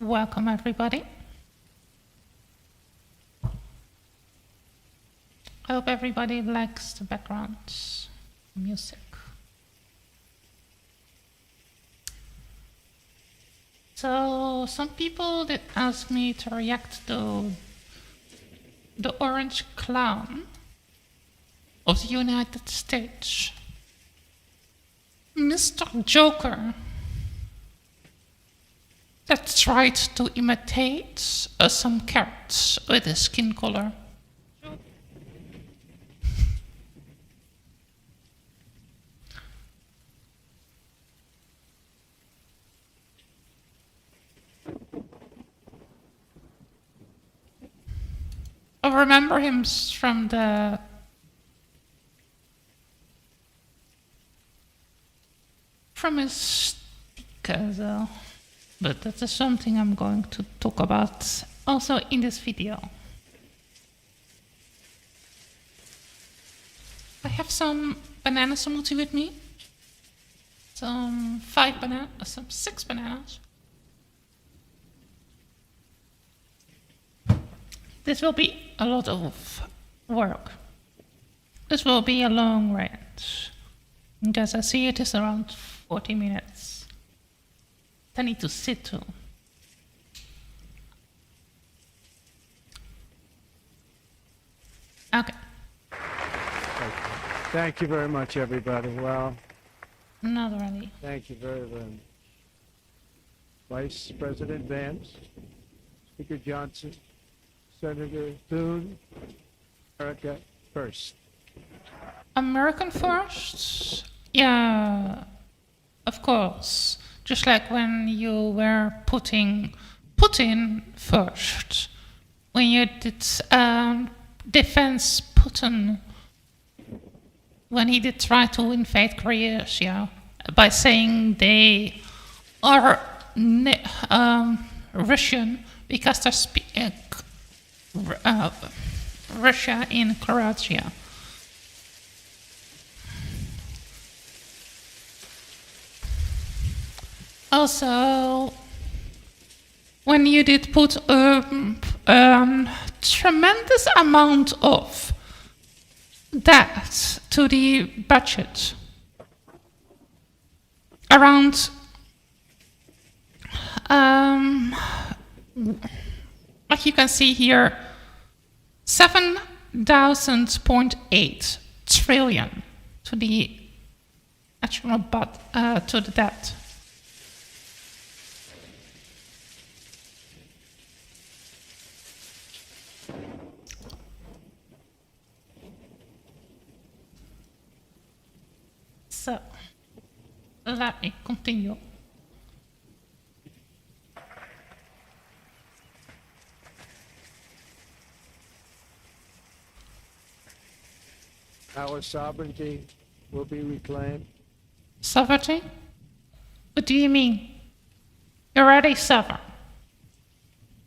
Welcome everybody. I hope everybody likes the background music. So some people did ask me to react to the orange clown of the United States, Mr. Joker, that tried to imitate some carrots with his skin color. I remember him from his sticker though. But that is something I'm going to talk about also in this video. I have some banana smoothie with me. Some 6 bananas. This will be a lot of work. This will be a long rant. Because I see it is around 40 minutes. I need to sit too. Okay. Thank you very much, everybody. Well, Not really. thank you very much. Vice President Vance, Speaker Johnson, Senator Thune, America first. American first? Yeah, of course. Just like when you were putting Putin first. When you did defense Putin. When he did try to invade Croatia by saying they are Russian because they speak Russia in Croatia. Also, when you did put tremendous amount of debt to the budget, around like you can see here, 7,000.8 trillion to the national to the debt. So, let me continue. Our sovereignty will be reclaimed. Sovereignty? What do you mean? You're already sovereign,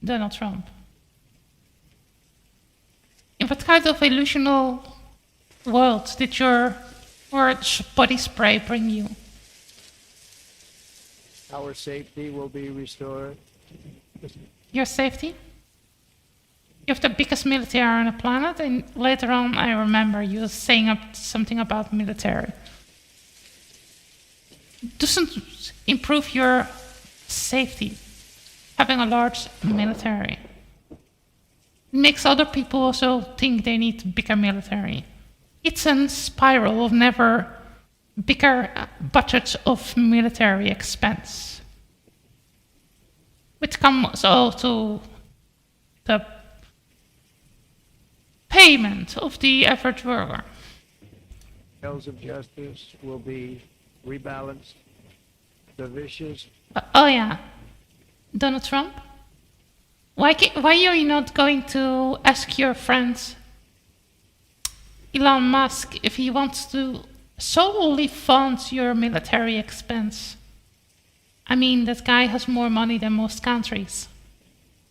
Donald Trump. In what kind of illusional world did your orange body spray bring you? Our safety will be restored. Your safety? You have the biggest military on the planet, and later on I remember you saying something about military. Doesn't improve your safety, having a large military. Makes other people also think they need bigger military. It's a spiral of never bigger budgets of military expense. Which comes also the payment of the average worker. Scales of justice will be rebalanced. The vicious. Oh yeah, Donald Trump? Why are you not going to ask your friend Elon Musk if he wants to solely fund your military expense? I mean, that guy has more money than most countries.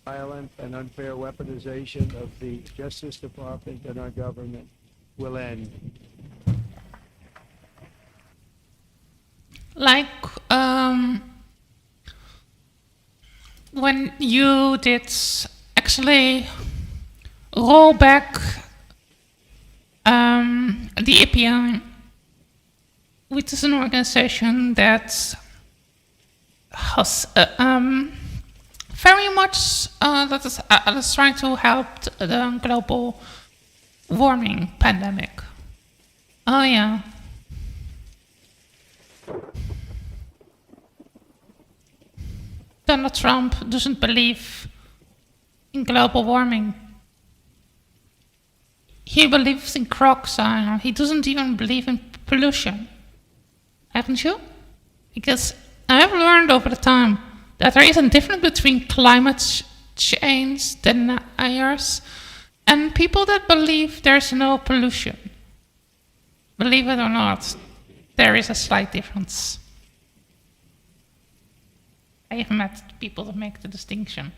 Violent and unfair weaponization of the Justice Department and our government will end. Like when you did actually roll back the API, which is an organization that has very much that is trying to help the global warming pandemic. Oh yeah. Donald Trump doesn't believe in global warming. He believes in crocodile. He doesn't even believe in pollution. Haven't you? Because I've learned over the time that there is a difference between climate change deniers and people that believe there's no pollution. Believe it or not, there is a slight difference. I have met people that make the distinction.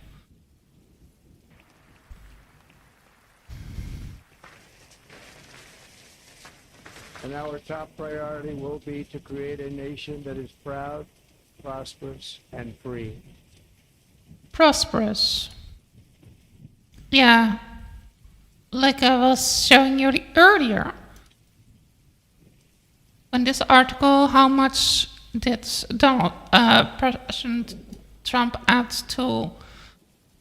And our top priority will be to create a nation that is proud, prosperous, and free. Prosperous. Yeah. Like I was showing you earlier. In this article, how much did President Trump add to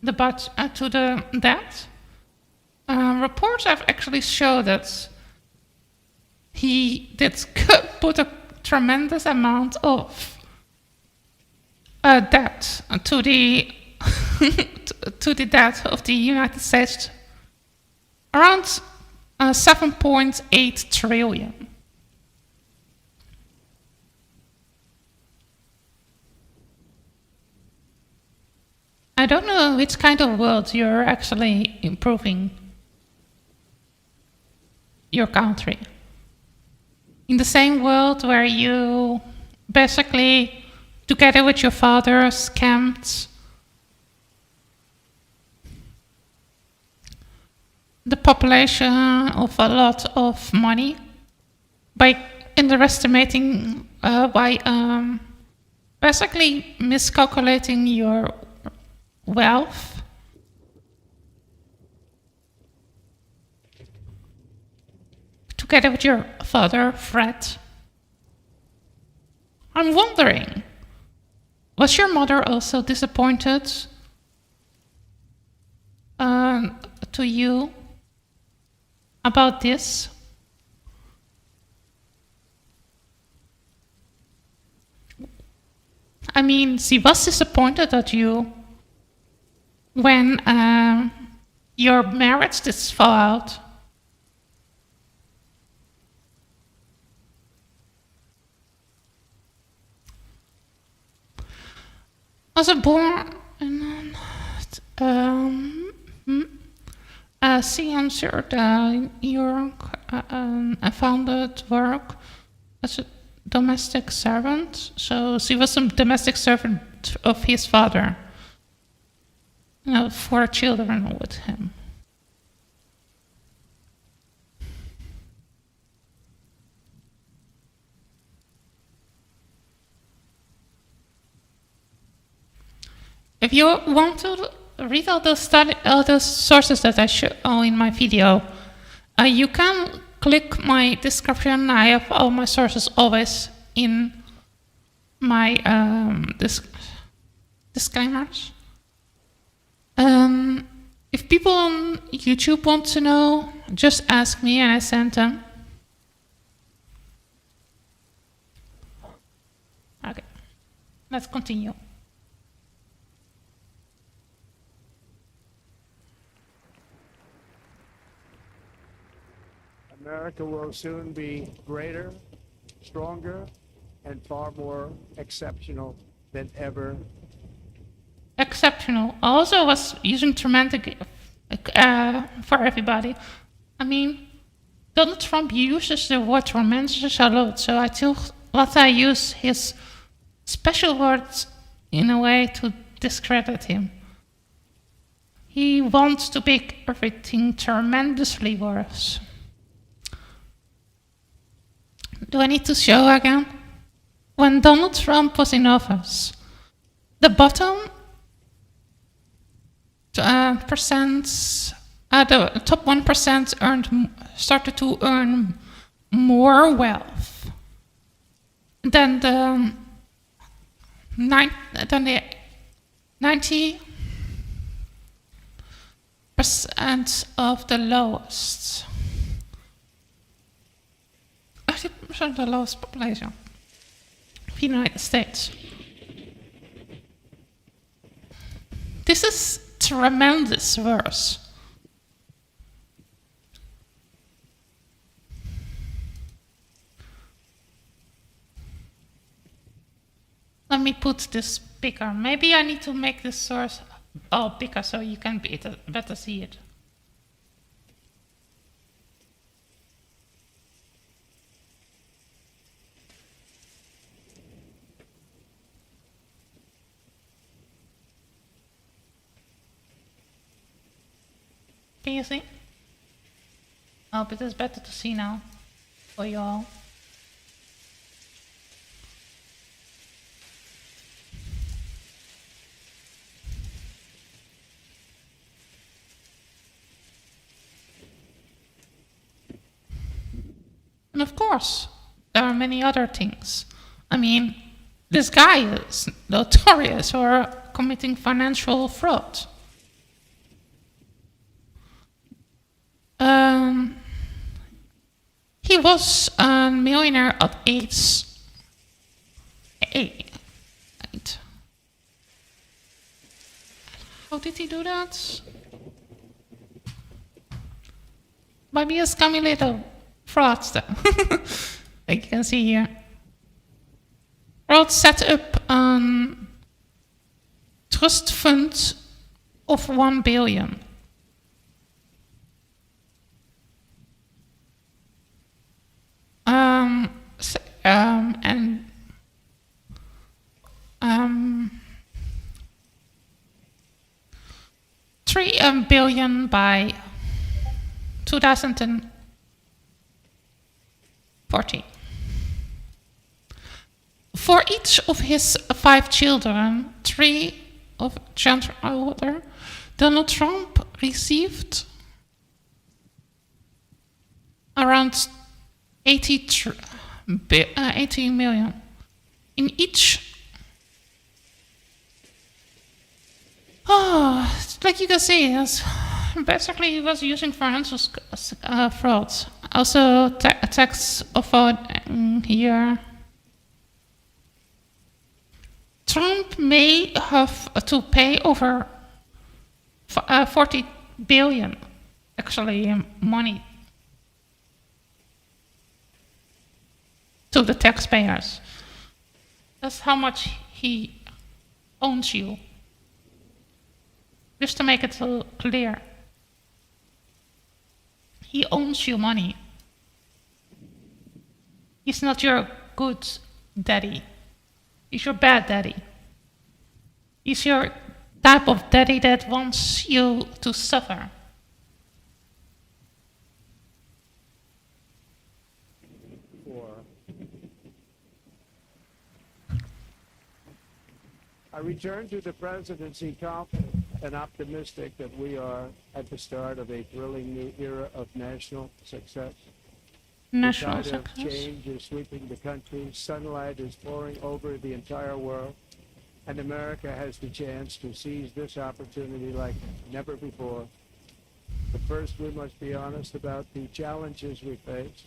the budget, to the debt? Reports have actually shown that he did put a tremendous amount of debt to the to the debt of the United States, around 7.8 trillion. I don't know which kind of world you're actually improving your country. In the same world where you basically, together with your father, scammed the population of a lot of money by underestimating, by basically miscalculating your wealth. Together with your father, Fred. I'm wondering, was your mother also disappointed to you about this? I mean, she was disappointed at you when your marriage did fall out. Was born in she answered your founded work as a domestic servant. So she was a domestic servant of his father. 4 children with him. If you want to read all the sources that I show in my video, you can click my description. I have all my sources always in my disclaimers. If people on YouTube want to know, just ask me and I send them. Okay, let's continue. America will soon be greater, stronger, and far more exceptional than ever. Exceptional. Also was using tremendous for everybody. I mean, Donald Trump uses the word tremendous a lot, so I thought I use his special words in a way to discredit him. He wants to make everything tremendously worse. Do I need to show again? When Donald Trump was in office, the bottom percent, the top 1% started to earn more wealth than the 90% of the lowest. 90% of the lowest population of the United States. This is tremendous verse. Let me put this bigger. Maybe I need to make this source bigger so you can better see it. Can you see? I hope it is better to see now for you all. And of course, there are many other things. I mean, this guy is notorious for committing financial fraud. He was a millionaire at age 8. How did he do that? By being a scummy little fraudster. Like you can see here. Fraud set up a trust fund of 1 billion. And 3 billion by 2040. For each of his 5 children, 3 of children older, Donald Trump received around 80 million in each. Oh, like you can see, basically he was using financial fraud. Also tax avoiding here. Trump may have to pay over 40 billion actually money to the taxpayers. That's how much he owns you. Just to make it clear. He owns you money. He's not your good daddy. He's your bad daddy. He's your type of daddy that wants you to suffer. I return to the presidency confident and optimistic that we are at the start of a thrilling new era of national success. National The tide of success. change is sweeping the country. Sunlight is pouring over the entire world. And America has the chance to seize this opportunity like never before. But first, we must be honest about the challenges we face.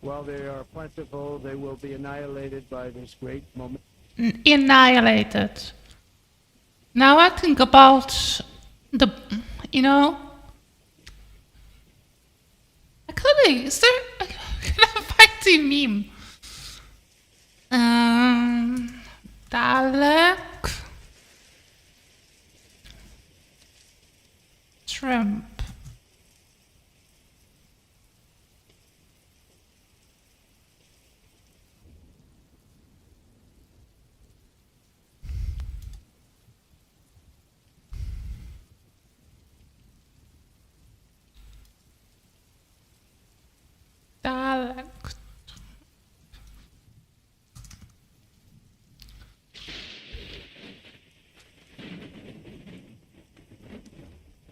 While they are plentiful, they will be annihilated by this great moment. Annihilated. Now I think about actually, is there can I find the meme? Dadelijk Trump. Dadelijk.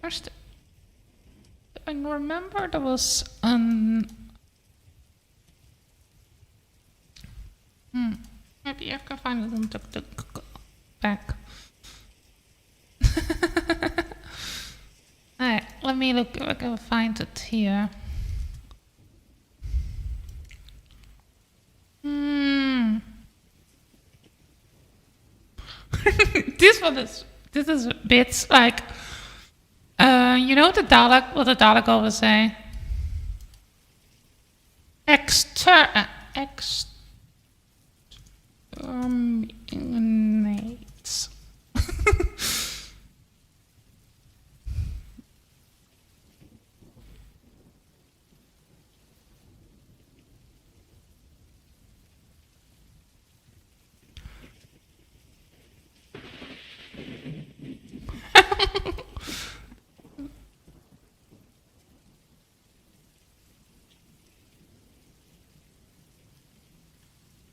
First, I remember there was maybe I can find it on the back. Alright, let me look if I can find it here. This is a bit like you know what the Dalek always say? Exterminates.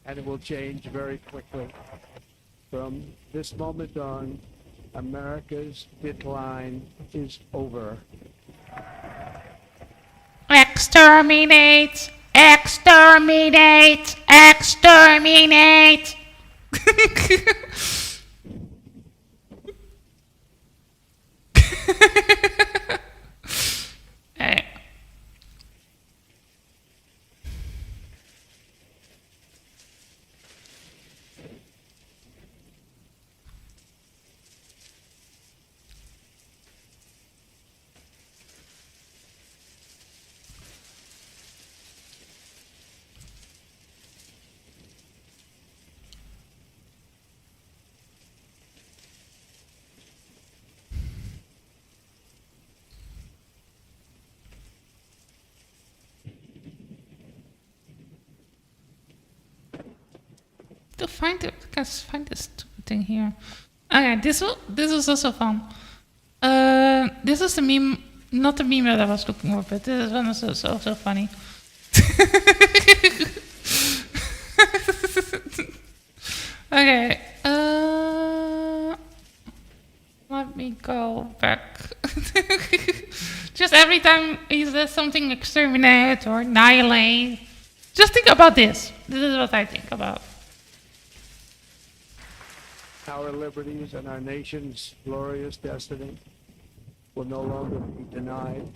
And it will change very quickly. From this moment on, America's decline is over. Exterminate! Exterminate! Exterminate! Hey. To find it, guys, find this stupid thing here. Okay, this is also fun. This is the meme, not the meme that I was looking for, but this one is also funny. Okay, let me go back. Just every time he says something exterminate or annihilate, just think about this. This is what I think about. Our liberties and our nation's glorious destiny will no longer be denied,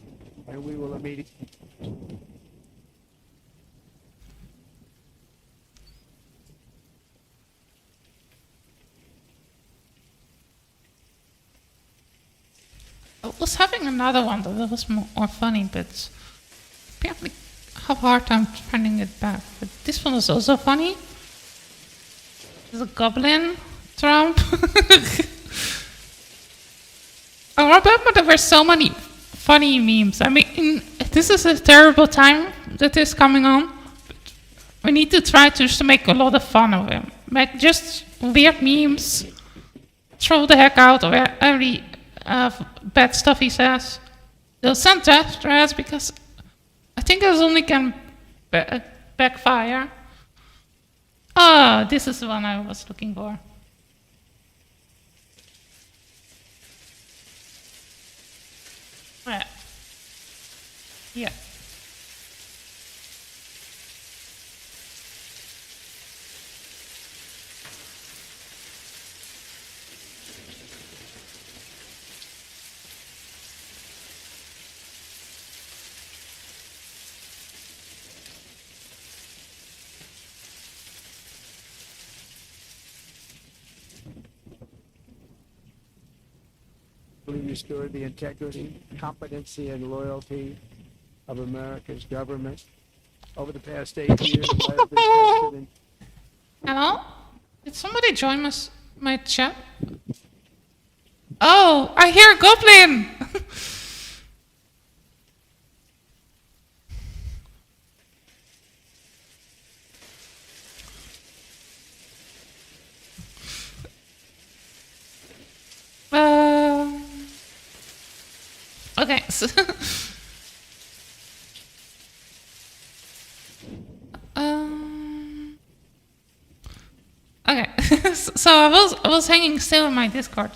and we will immediately. I was having another one that was more funny, but apparently I have a hard time finding it back. But this one is also funny. There's a goblin Trump. I remember there were so many funny memes. I mean, this is a terrible time that is coming on. But we need to try to just make a lot of fun of him. Make just weird memes. Throw the heck out of every bad stuff he says. They'll send death threats because I think this only can backfire. Oh, this is the one I was looking for. Yeah. Yeah. Restore the integrity, competency, and loyalty of America's government. Over the past 8 years, I have invested in. Hello? Did somebody join my chat? Oh, I hear a goblin! Okay, so okay, so I was hanging still in my Discord.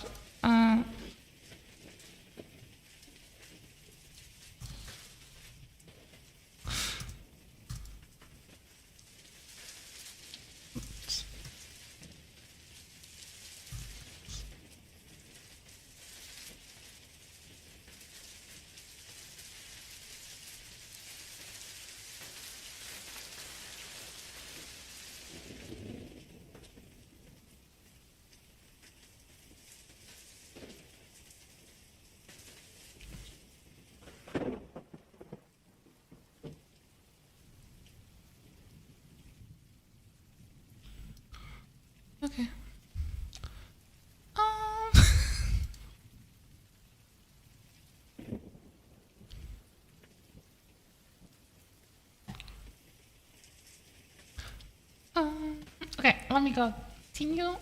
let me go. Continue.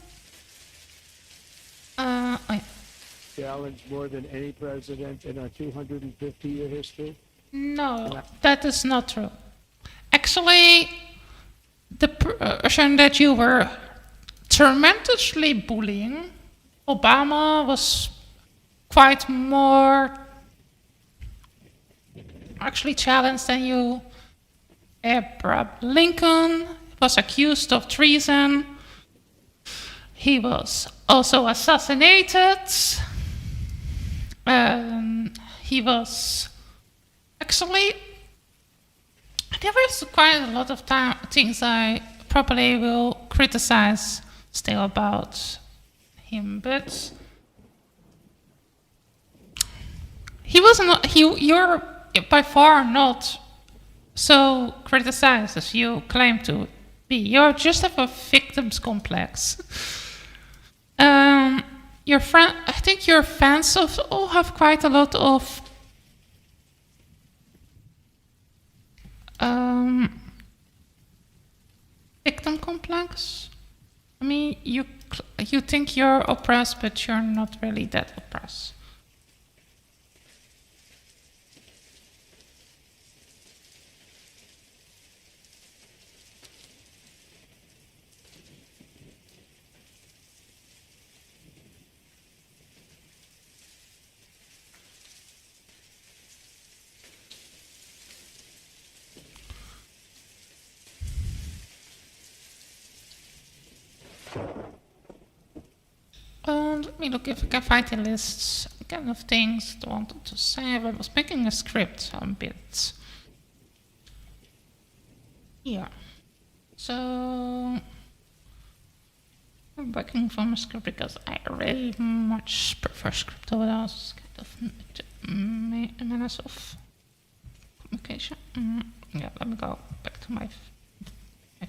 Oh yeah. Challenged more than any president in our 250-year history? No, that is not true. Actually, the person that you were tremendously bullying, Obama, was quite more actually challenged than you. Abraham Lincoln was accused of treason. He was also assassinated. He was actually, there is quite a lot of things I probably will criticize still about him, but he was not. You're by far not so criticized as you claim to be. You just have a victim's complex. Your friend, I think your fans all have quite a lot of victim complex. I mean, you think you're oppressed, but you're not really that oppressed. Let me look if I can find the lists again of things I wanted to say. I was making a script a bit. Yeah. So I'm working from a script because I really much prefer script over else kind of manners of communication. Yeah, let me go back to my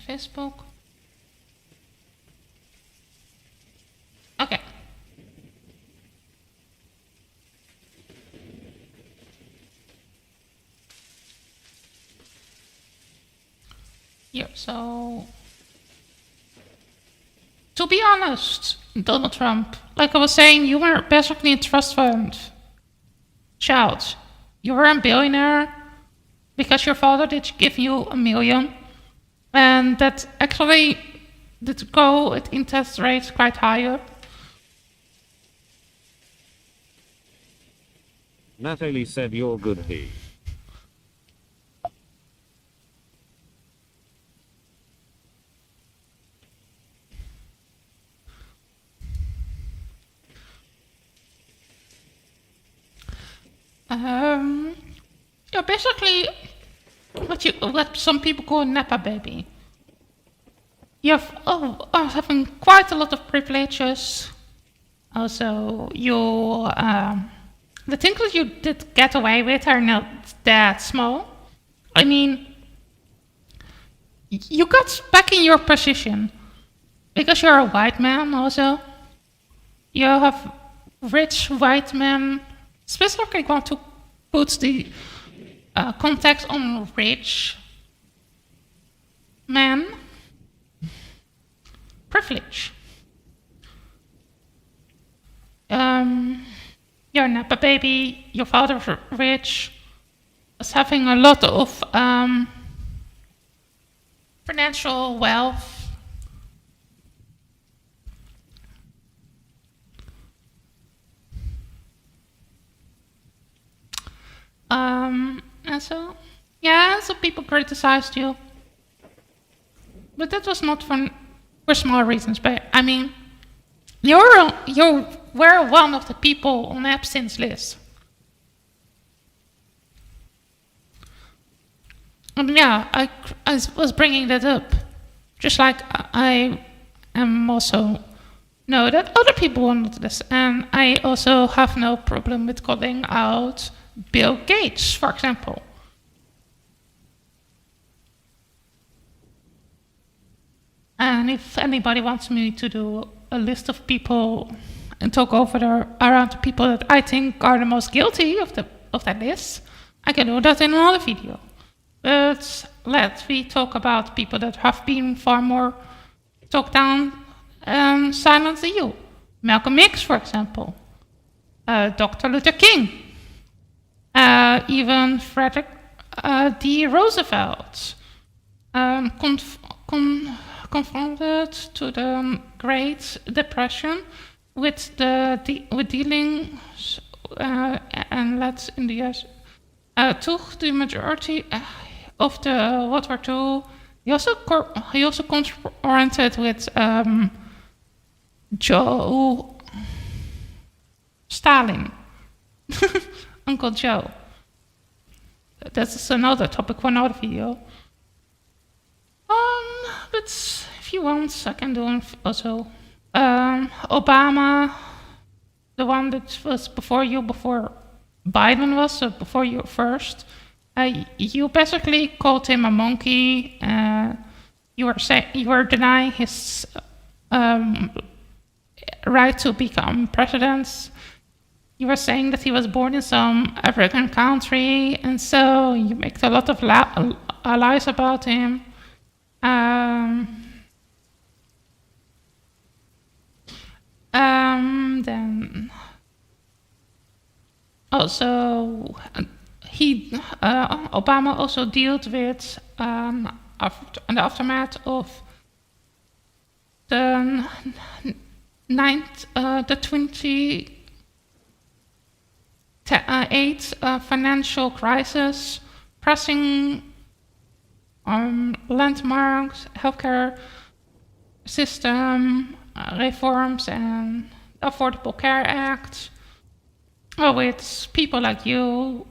Facebook. Okay. Yeah, so to be honest, Donald Trump, like I was saying, you were basically a trust fund child. You were a billionaire because your father did give you $1 million, and that actually did go at interest rates quite high up. Natalie said you're good. He. You're basically what some people call a Napa baby. You're having quite a lot of privileges. Also, the things that you did get away with are not that small. I mean, you got back in your position because you're a white man. Also, you have rich white men. Specifically, want to put the context on rich men. Privilege. You're a Napa baby, your father's rich, was having a lot of financial wealth. And so, yeah, some people criticized you. But that was not for small reasons. But, I mean, you were one of the people on Epstein's list. And yeah, I was bringing that up. Just like I am also know that other people are not this. And I also have no problem with calling out Bill Gates, for example. And if anybody wants me to do a list of people and talk around the people that I think are the most guilty of that list, I can do that in another video. But let's talk about people that have been far more took down Silent Zeal. Malcolm X, for example. Dr. Luther King. Even Frederick D. Roosevelt. Confronted to the Great Depression with dealing and led in the US took the majority of the World War II. He also confronted with Joe Stalin, Uncle Joe. That's another topic for another video. But if you want, I can do also. Obama, the one that was before you, before Biden was, so before you first. You basically called him a monkey. You were denying his right to become president. You were saying that he was born in some African country, and so you make a lot of lies about him. Then also Obama also dealt with the aftermath of the 28 financial crisis, pressing landmarks, healthcare system reforms, and Affordable Care Act, which people like you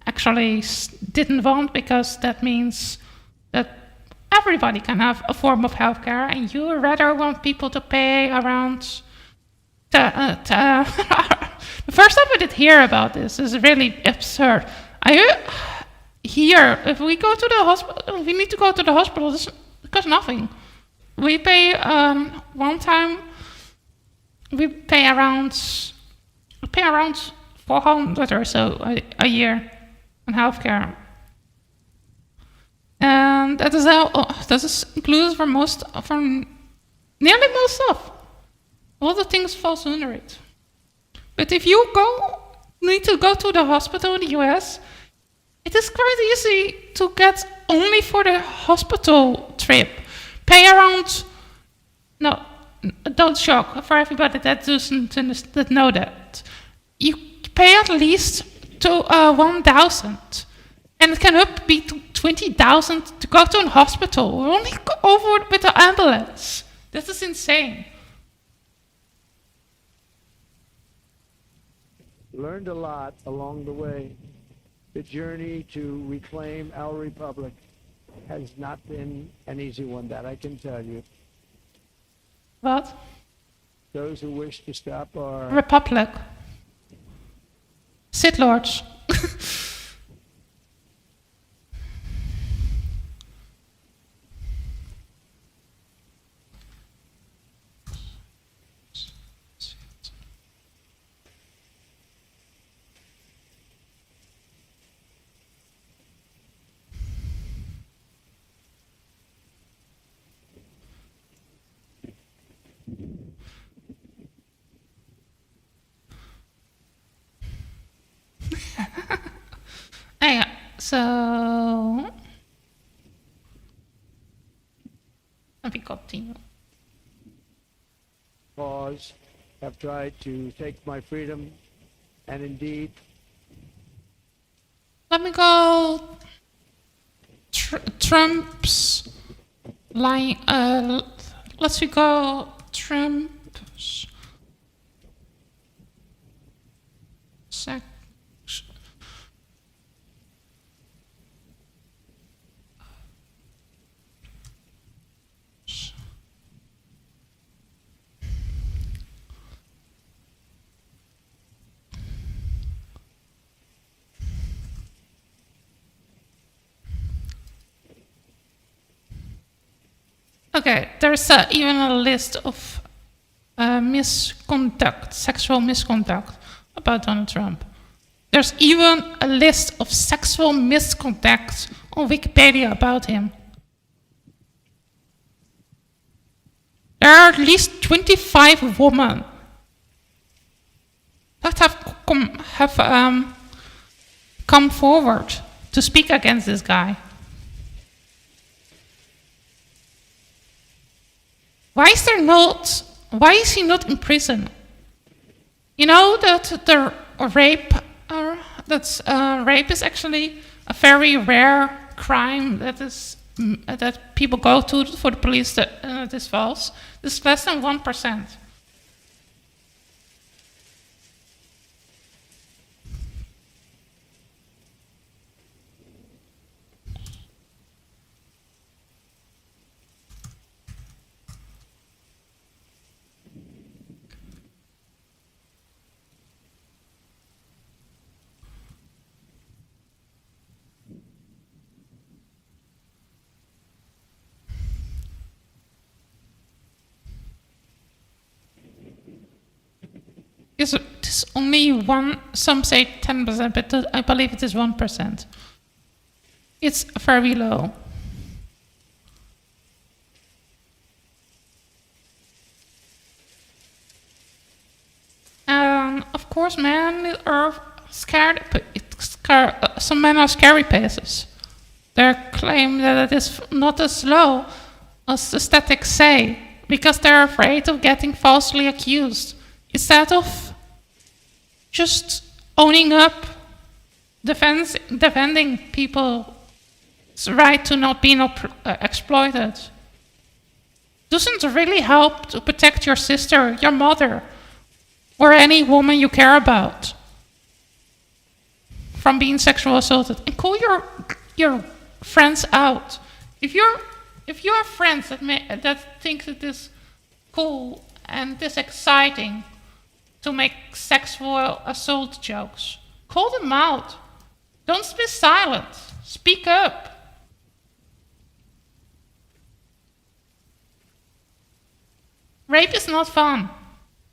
actually didn't want, because that means that everybody can have a form of healthcare, and you rather want people to pay around. The first time I did hear about this is really absurd. If we go to the hospital, we need to go to the hospital. This costs nothing. We pay one time. We pay around 400 or so a year on healthcare, and that is included for nearly most stuff. All the things falls under it. But if you need to go to the hospital in the US, it is quite easy to get only for the hospital trip. Pay around. No, don't shock for everybody that doesn't know that. You pay at least to 1,000, and it can up be to 20,000 to go to a hospital. We only go over with the ambulance. This is insane. Learned a lot along the way. The journey to reclaim our republic has not been an easy one, that I can tell you. What? Those who wish to stop our Republic. Sith Lords. So let me continue. cause have tried to take my freedom, and indeed Let me go. Trump's line. Let's go. Trump's Okay, there's even a list of sexual misconduct about Donald Trump. There's even a list of sexual misconduct on Wikipedia about him. There are at least 25 women that have come forward to speak against this guy. Why is he not in prison? You know that the rape is actually a very rare crime that people go to for the police that is false. This is less than 1%. It is only one, some say 10%, but I believe it is 1%. It's very low. Of course, men are scared. Some men are scary faces. They claim that it is not as low as the statistics say, because they're afraid of getting falsely accused. Instead of just owning up, defending people's right to not being exploited. Doesn't really help to protect your sister, your mother, or any woman you care about from being sexually assaulted. And call your friends out. If you have friends that think it is cool and it is exciting to make sexual assault jokes, call them out. Don't be silent. Speak up. Rape is not fun.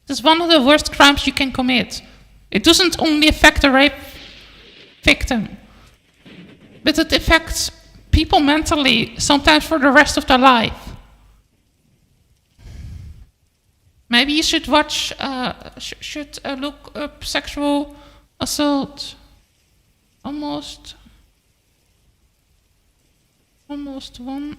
It's one of the worst crimes you can commit. It doesn't only affect the rape victim, but it affects people mentally, sometimes for the rest of their life. Maybe you should watch, look up sexual assault. Almost one.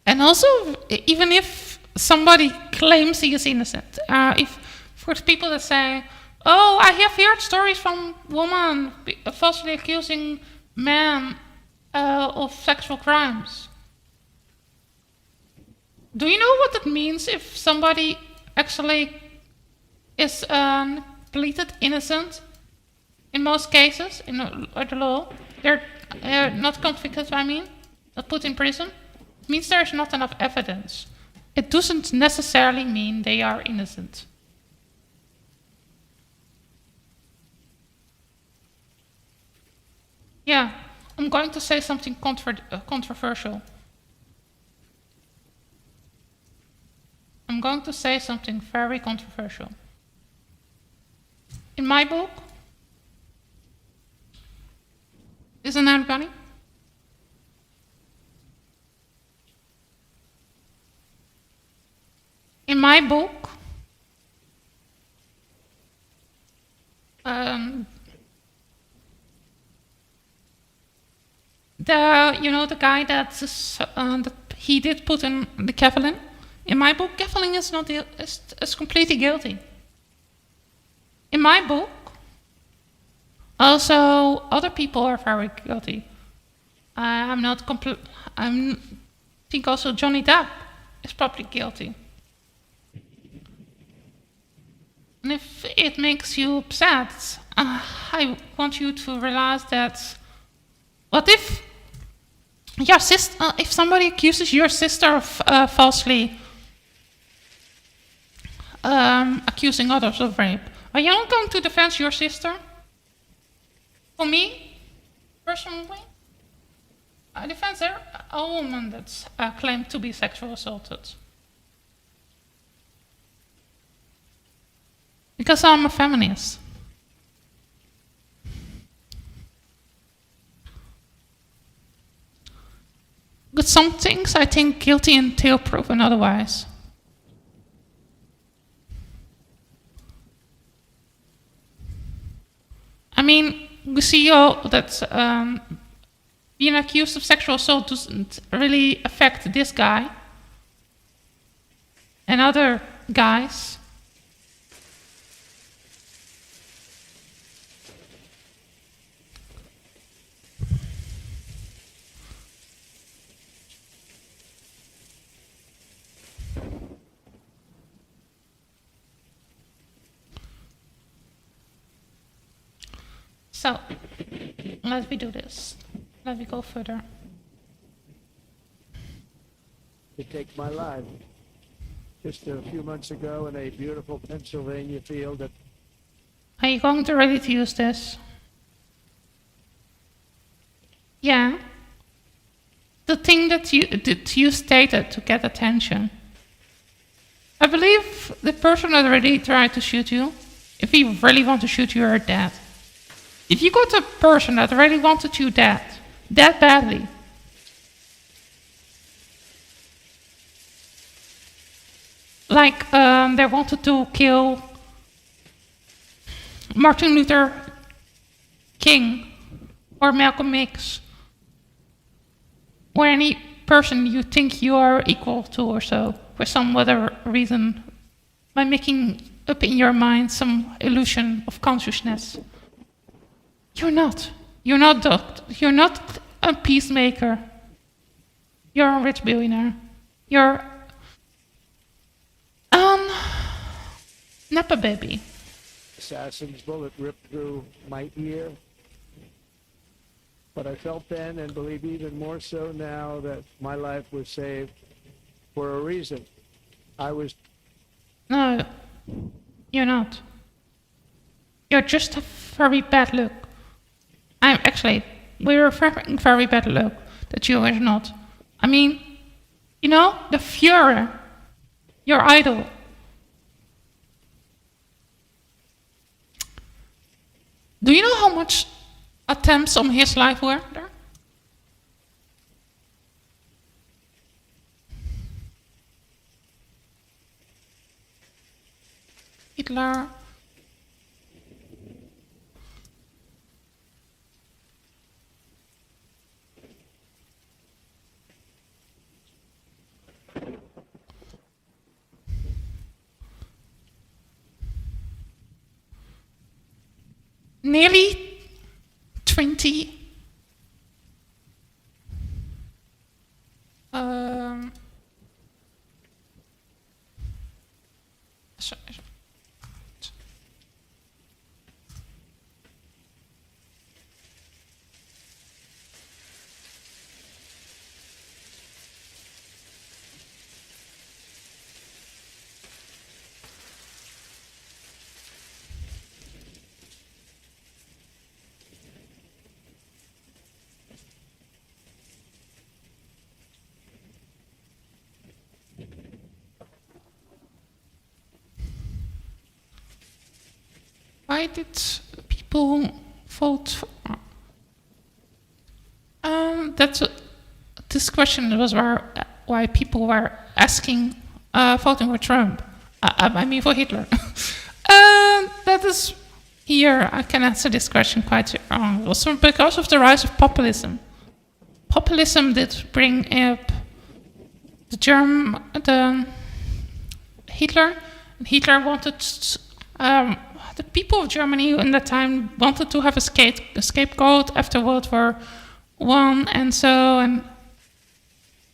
And also, even if somebody claims he is innocent, if for the people that say, "Oh, I have heard stories from women falsely accusing men of sexual crimes," do you know what it means if somebody actually is pleaded innocent? In most cases, in the law, they're not convicted. Not put in prison. It means there's not enough evidence. It doesn't necessarily mean they are innocent. Yeah, I'm going to say something controversial. I'm going to say something very controversial. In my book, isn't everybody? In my book, the guy that he did put in the Kevlin. In my book, Kevlin is completely guilty. In my book, also other people are very guilty. I think also Johnny Depp is probably guilty. And if it makes you upset, I want you to realize that what if your sister, if somebody accuses your sister of falsely accusing others of rape, are you not going to defend your sister? For me, personally, I defend a woman that's claimed to be sexually assaulted. Because I'm a feminist. But some things I think guilty until proven otherwise. I mean, we see all that being accused of sexual assault doesn't really affect this guy and other guys. So, let me do this. Let me go further. To take my life. Just a few months ago in a beautiful Pennsylvania field that Are you going to really to use this? Yeah. The thing that you stated to get attention. I believe the person that really tried to shoot you, if he really wanted to shoot you, you're dead. If you got a person that really wanted you dead badly, like they wanted to kill Martin Luther King or Malcolm X or any person you think you are equal to or so for some other reason by making up in your mind some illusion of consciousness. You're not. You're not a peacemaker. You're a rich billionaire. You're Nepa baby. assassin's bullet ripped through my ear. But I felt then, and believe even more so now, that my life was saved for a reason. I was... No, you're not. You're just a very bad look. We're a very bad look that you are not. I mean, you know, the Führer, your idol. Do you know how much attempts on his life were there? Hitler. Nearly 20 sorry. Why did people vote for? This question was why people were asking voting for Trump. I mean for Hitler. That is here. I can answer this question quite wrong. Also because of the rise of populism. Populism did bring up the Hitler. And Hitler wanted. The people of Germany in that time wanted to have a scapegoat after World War I and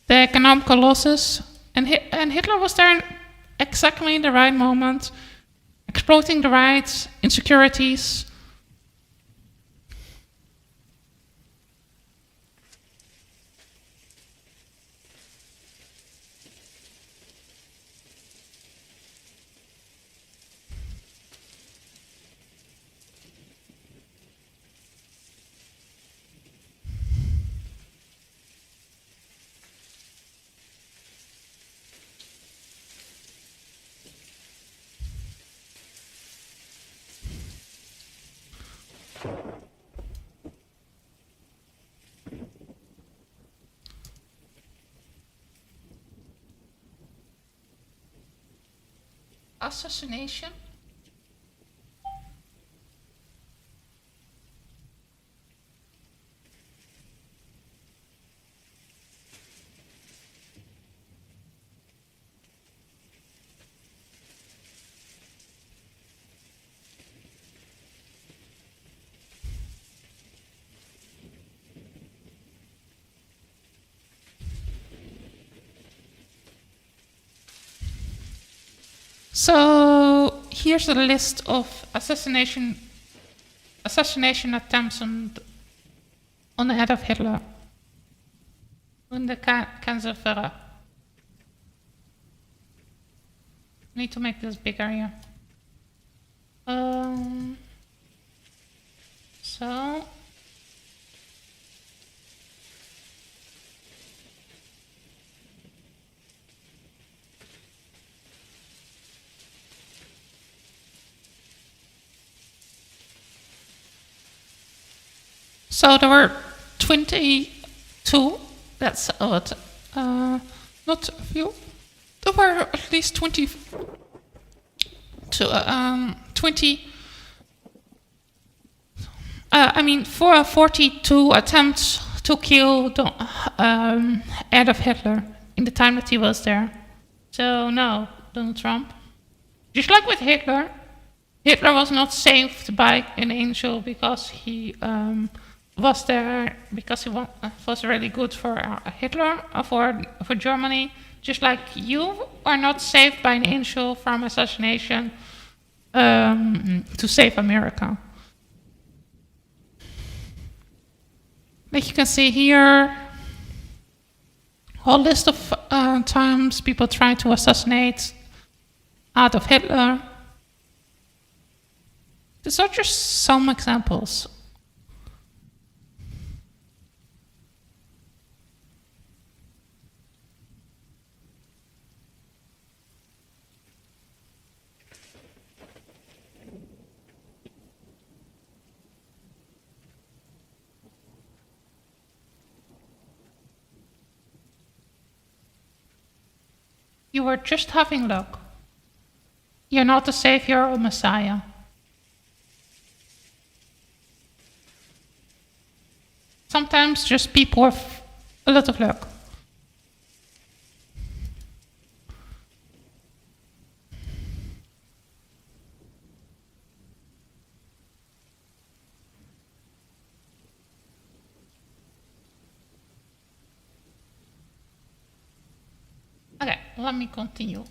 the economical losses. And Hitler was there exactly in the right moment, exploiting the right insecurities. assassination. So here's a list of assassination attempts on the head of Hitler. In the cancer vera. Need to make this bigger here. So there were 22. That's odd. Not a few. There were at least 20. 42 attempts to kill Adolf Hitler in the time that he was there. So no, Donald Trump. Just like with Hitler, Hitler was not saved by an angel because he was there because he was really good for Hitler, for Germany. Just like you are not saved by an angel from assassination to save America. Like you can see here, whole list of times people try to assassinate Adolf Hitler. These are just some examples. You were just having luck. You're not a savior or messiah. Sometimes just people have a lot of luck. Okay, let me continue.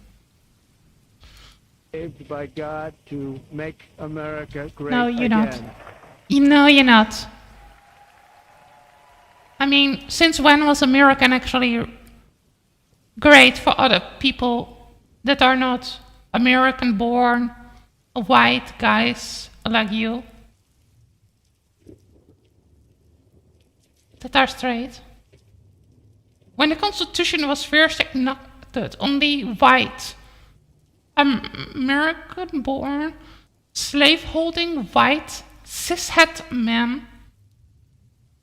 Saved by God to make America great No, you're again. not. No, you're not. I mean, since when was American actually great for other people that are not American-born, white guys like you? That are straight? When the Constitution was first enacted, only white, American-born, slave-holding, white, cishet men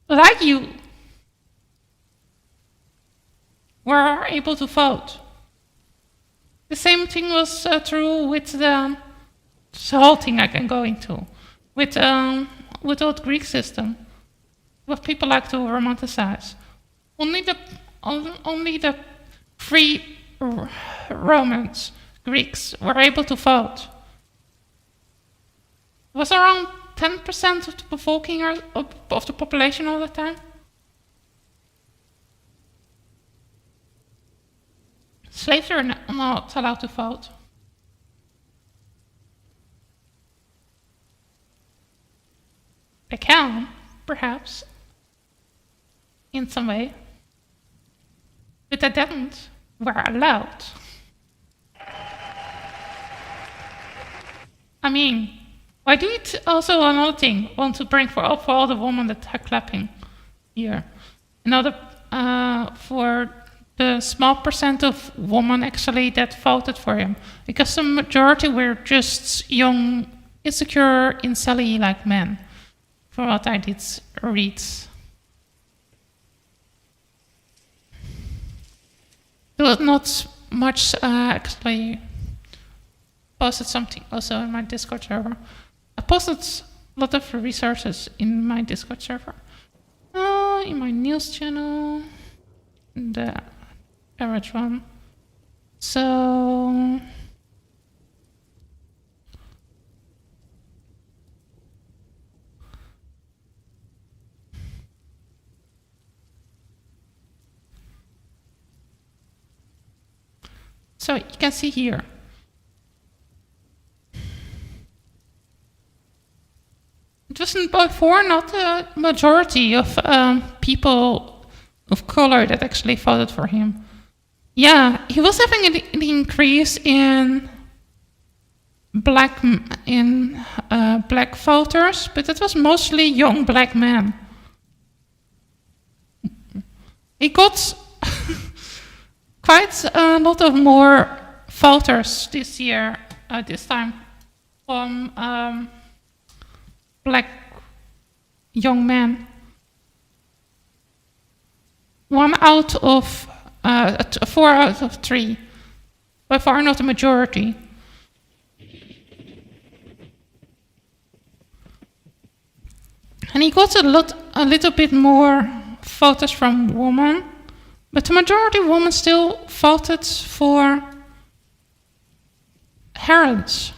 like you were able to vote. The same thing was true with the whole thing I can go into, with the old Greek system, what people like to romanticize. Only the free Romans, Greeks, were able to vote. It was around 10% of the population all the time. Slaves are not allowed to vote. They can, perhaps, in some way. But they didn't, were allowed. I mean, why do it also another thing, want to bring for all the women that are clapping here? Another, for the small percent of women actually that voted for him. Because the majority were just young, insecure, incel like men, from what I did read. There was not much actually posted something also in my Discord server. I posted a lot of resources in my Discord server. In my news channel, the average one. So you can see here. It wasn't before not a majority of people of color that actually voted for him. Yeah, he was having an increase in black voters, but it was mostly young black men. He got quite a lot of more voters this year, this time, from black young men. 4 out of 3. By far not a majority. And he got a little bit more voters from women, but the majority of women still voted for Harrods.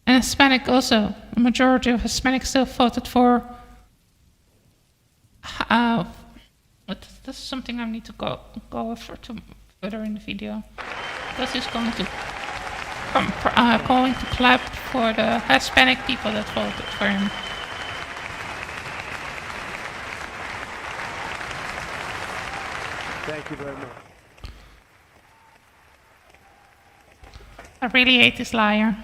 And Hispanic also. The majority of Hispanics still voted for. But this is something I need to go over to further in the video. Because he's going to clap for the Hispanic people that voted for him. Thank you very much. I really hate this liar.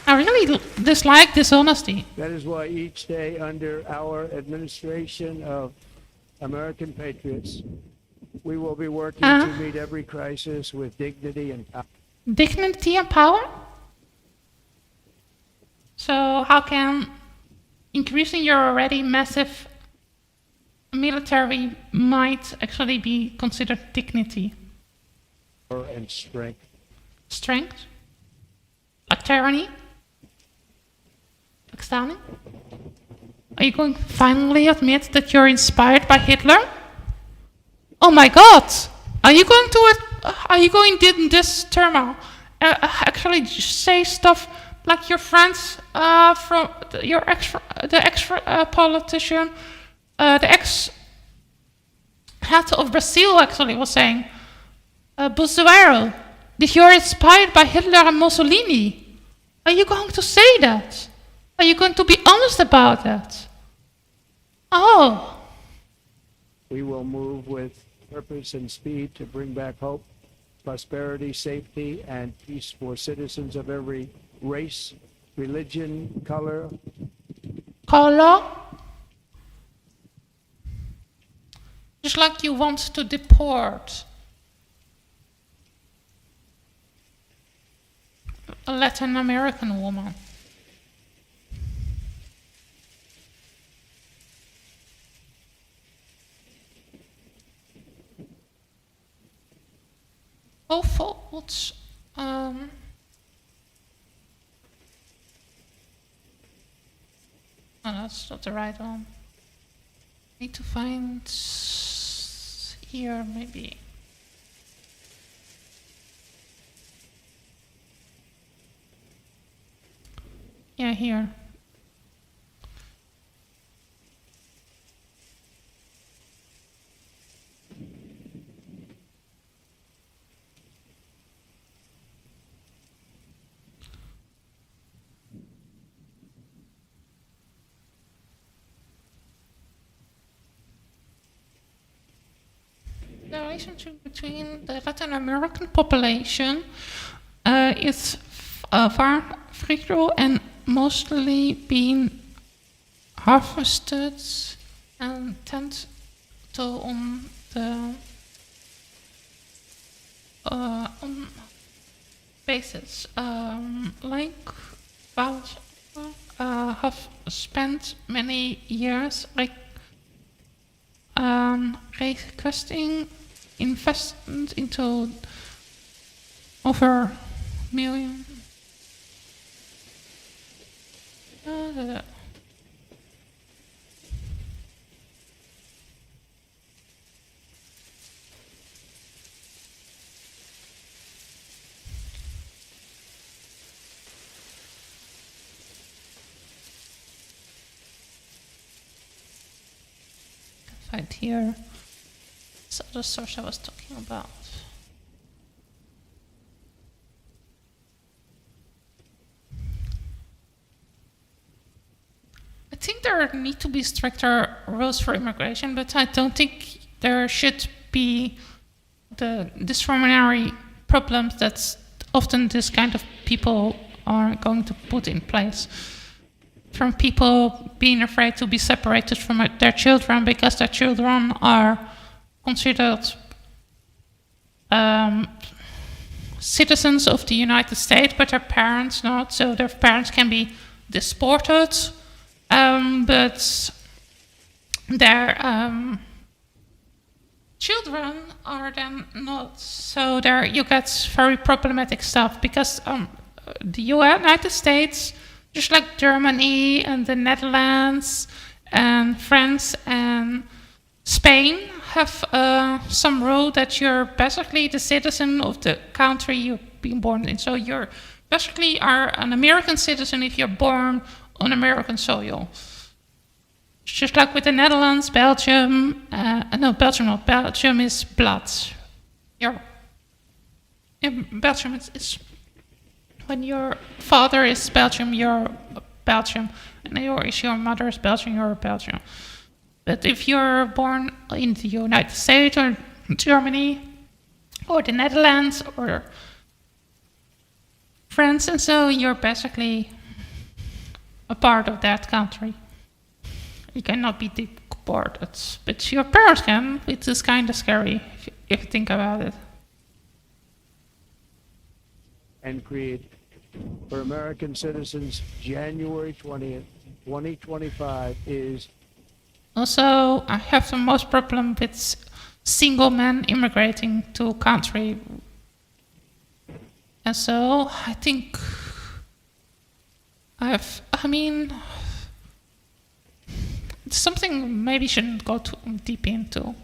I really dislike dishonesty. That is why each day under our administration of American patriots, we will be working to meet every crisis with dignity and power. Dignity and power? So how can increasing your already massive military might actually be considered dignity? And strength. Strength? Like tyranny? Like Stalin? Are you going to finally admit that you're inspired by Hitler? Oh my God! Are you going in this term actually say stuff like your friends from the ex politician, the ex head of Brazil actually was saying, Bolsonaro, that you're inspired by Hitler and Mussolini? Are you going to say that? Are you going to be honest about that? Oh. We will move with purpose and speed to bring back hope, prosperity, safety, and peace for citizens of every race, religion, color. Color? Just like you want to deport a Latin American woman. Oh, faults. Oh, that's not the right one. Need to find here, maybe. Yeah, here. The relationship between the Latin American population is far fragile and mostly being harvested and tend to on the on basis like Bowles have spent many years like requesting investment into over million. Find here. So the source I was talking about. I think there need to be stricter rules for immigration, but I don't think there should be the discriminatory problems that often this kind of people are going to put in place. From people being afraid to be separated from their children because their children are considered citizens of the United States, but their parents not, so their parents can be deported, but their children are then not. So there you get very problematic stuff because the United States, just like Germany and the Netherlands and France and Spain, have some rule that you're basically the citizen of the country you've been born in. So you're basically are an American citizen if you're born on American soil. Just like with the Netherlands, Belgium, no, Belgium not. Belgium is blood. In Belgium, it's when your father is Belgium, you're Belgium, and if your mother is Belgium, you're Belgium. But if you're born in the United States or Germany or the Netherlands or France, and so you're basically a part of that country. You cannot be deported, but your parents can, which is kind of scary if you think about it. And create for American citizens January 20th, 2025 is. Also, I have the most problem with single men immigrating to a country. And so I think it's something maybe shouldn't go too deep into.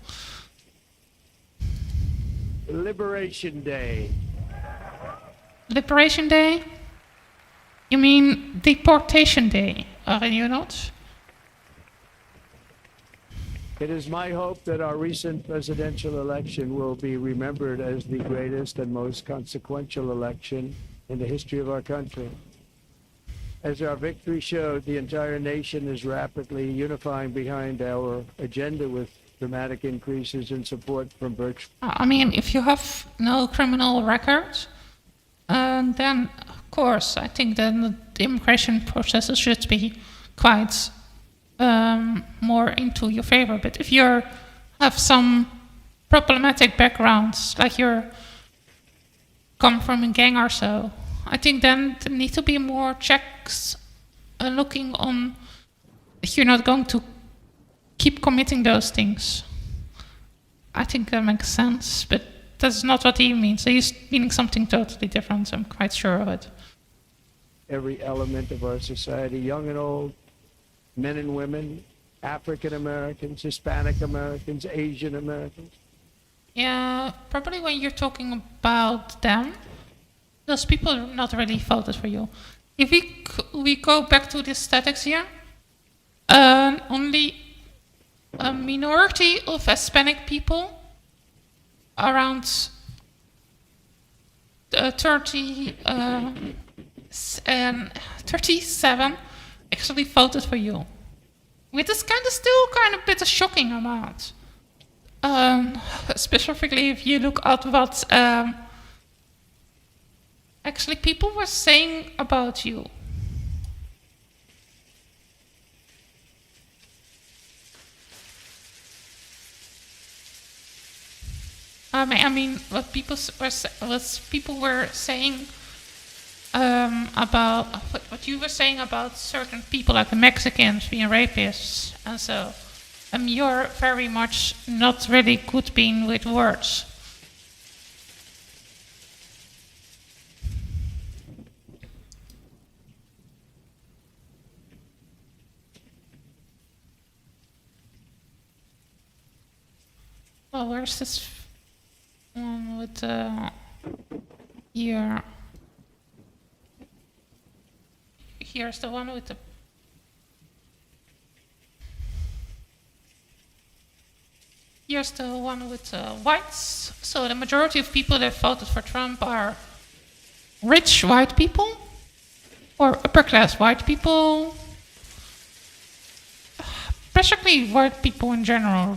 Liberation Day. Liberation Day? You mean deportation day, are you not? It is my hope that our recent presidential election will be remembered as the greatest and most consequential election in the history of our country. As our victory showed, the entire nation is rapidly unifying behind our agenda with dramatic increases in support from virtual. I mean, if you have no criminal record, then of course I think then the immigration processes should be quite more into your favor. But if you have some problematic backgrounds, like you come from a gang or so, I think then there need to be more checks looking on if you're not going to keep committing those things. I think that makes sense, but that's not what he means. He's meaning something totally different, I'm quite sure of it. Every element of our society, young and old, men and women, African Americans, Hispanic Americans, Asian Americans. Yeah, probably when you're talking about them, those people are not really voted for you. If we go back to the statistics here, only a minority of Hispanic people, around 37, actually voted for you. Which is still a bit a shocking amount. Specifically if you look at what actually people were saying about you. I mean, what people were saying about what you were saying about certain people, like the Mexicans being rapists, and so you're very much not really good being with words. Oh, where's this one with here? Here's the one with the. Here's the one with whites. So the majority of people that voted for Trump are rich white people or upper class white people. Basically white people in general.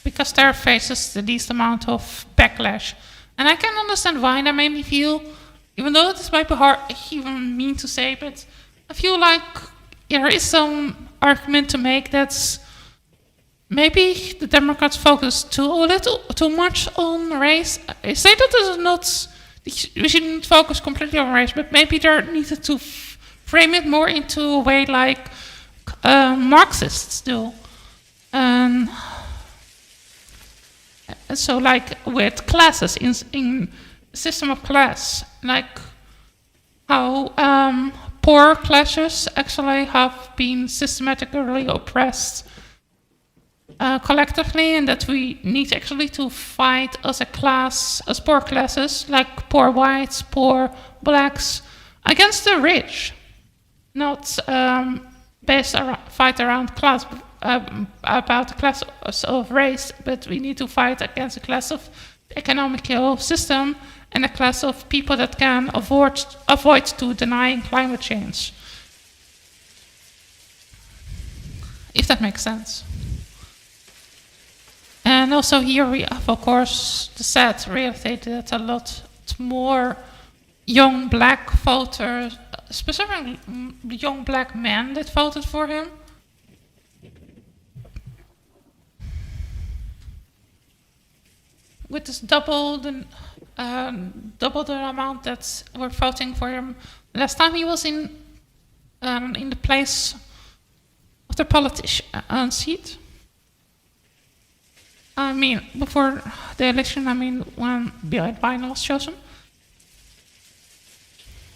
Because their faces the least amount of backlash. And I can understand why that made me feel, even though this might be hard, even mean to say, but I feel like there is some argument to make that's maybe the Democrats focus too much on race. I say that this is not, we shouldn't focus completely on race, but maybe they needed to frame it more into a way like Marxists do. So like with classes, in system of class, like how poor classes actually have been systematically oppressed collectively, and that we need actually to fight as a class, as poor classes, like poor whites, poor blacks, against the rich, not fight around class, about the class of race, but we need to fight against a class of economical system and a class of people that can avoid to denying climate change. If that makes sense. And also here we have, of course, the sad reality that a lot more young black voters, specifically young black men that voted for him. With this double the amount that were voting for him last time he was in the place of the politician seat. I mean, before the election, I mean, when Biden was chosen.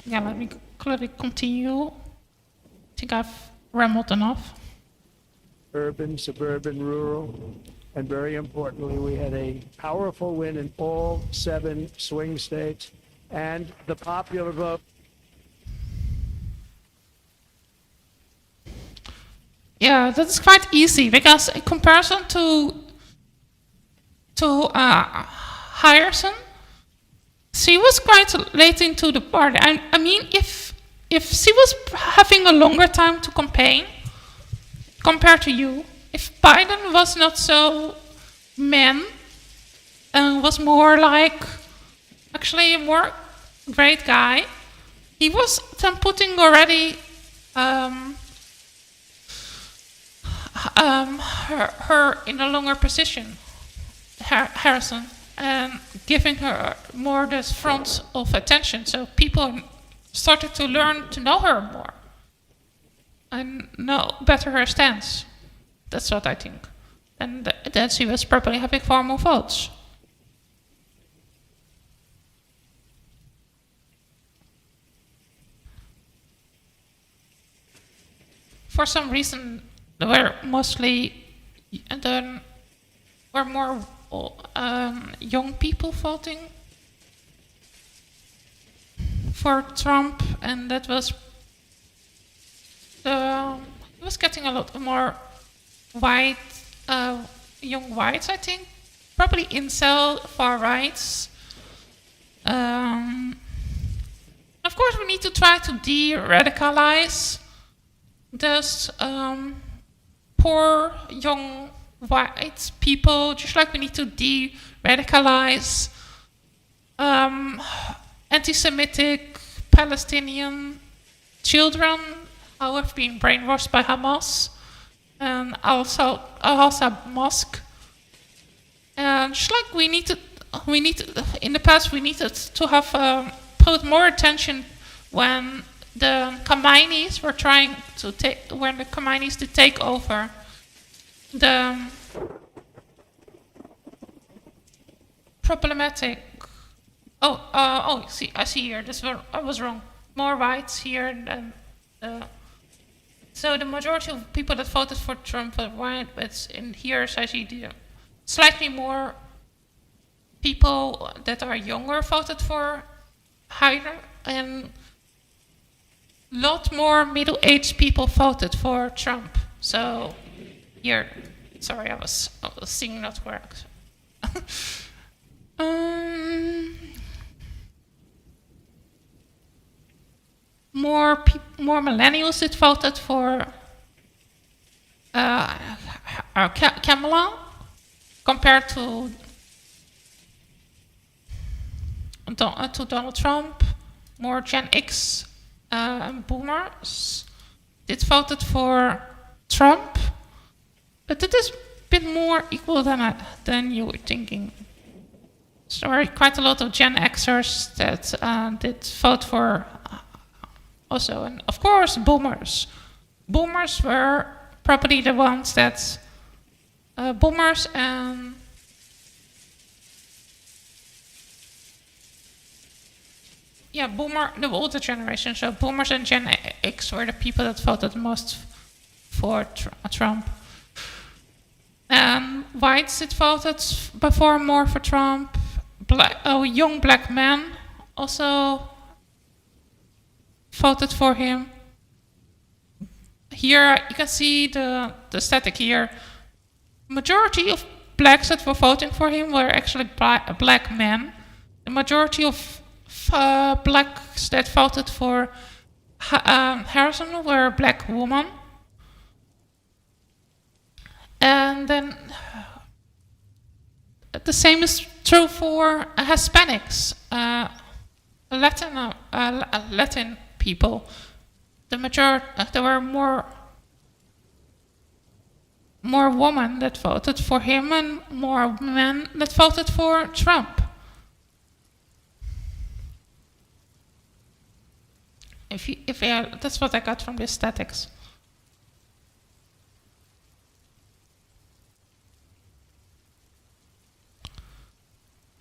Yeah, let me clearly continue. I think I've rambled enough. Urban, suburban, rural, and very importantly, we had a powerful win in all 7 swing states, and the popular vote. Yeah, that's quite easy because in comparison to Harrison, she was quite late into the party. I mean, if she was having a longer time to campaign compared to you, if Biden was not so and was more like actually a more great guy, he was then putting already her in a longer position, Harrison, and giving her more this front of attention. So people started to learn to know her more and know better her stance. That's what I think. And then she was probably having far more votes. For some reason, there were more young people voting for Trump, and that was he was getting a lot more white, young whites, I think, probably incel, far rights. Of course, we need to try to de-radicalize those poor young white people, just like we need to de-radicalize anti-Semitic Palestinian children who have been brainwashed by Hamas, and also mosque. And just like we need to, in the past we needed to have put more attention when the Khomeinis were trying to take over the problematic. I see here. I was wrong. More whites here than. So the majority of people that voted for Trump were white, but in here I see the slightly more people that are younger voted for Hyder, and a lot more middle-aged people voted for Trump. So here, sorry, I was singing not correct. More millennials that voted for Kamala compared to Donald Trump. More Gen X boomers that voted for Trump, but it is a bit more equal than you were thinking. So there are quite a lot of Gen Xers that did vote for also, and of course boomers. Boomers were probably the ones that boomers and the older generation. So boomers and Gen X were the people that voted most for Trump. And whites that voted before more for Trump. Young black men also voted for him. Here you can see the static here. Majority of blacks that were voting for him were actually black men. The majority of blacks that voted for Harrison were black women. And then the same is true for Hispanics, Latin people. The majority, there were more women that voted for him and more men that voted for Trump. That's what I got from the statics.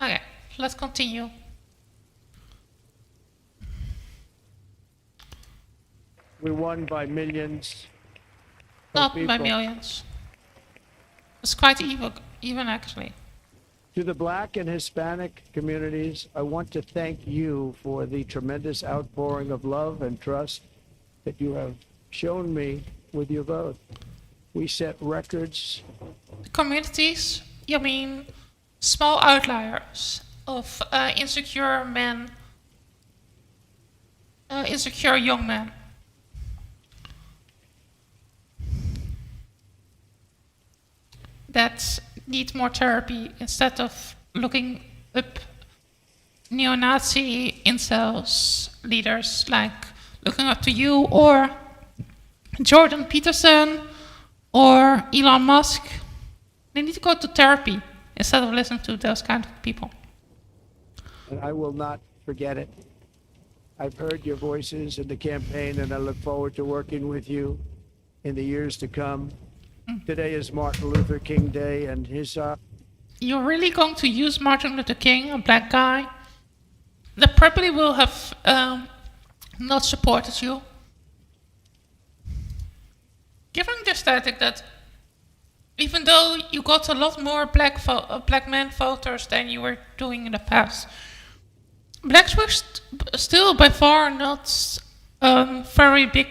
Okay, let's continue. We won by millions. Not by millions. It's quite even actually. To the Black and Hispanic communities, I want to thank you for the tremendous outpouring of love and trust that you have shown me with your vote. We set records. Communities, you mean small outliers of insecure men, insecure young men. That need more therapy instead of looking up neo-Nazi incels leaders, like looking up to you or Jordan Peterson or Elon Musk. They need to go to therapy instead of listening to those kind of people. And I will not forget it. I've heard your voices in the campaign, and I look forward to working with you in the years to come. Today is Martin Luther King Day, and his... You're really going to use Martin Luther King, a black guy, that probably will have not supported you. Given the static that even though you got a lot more black men voters than you were doing in the past, blacks were still by far not very big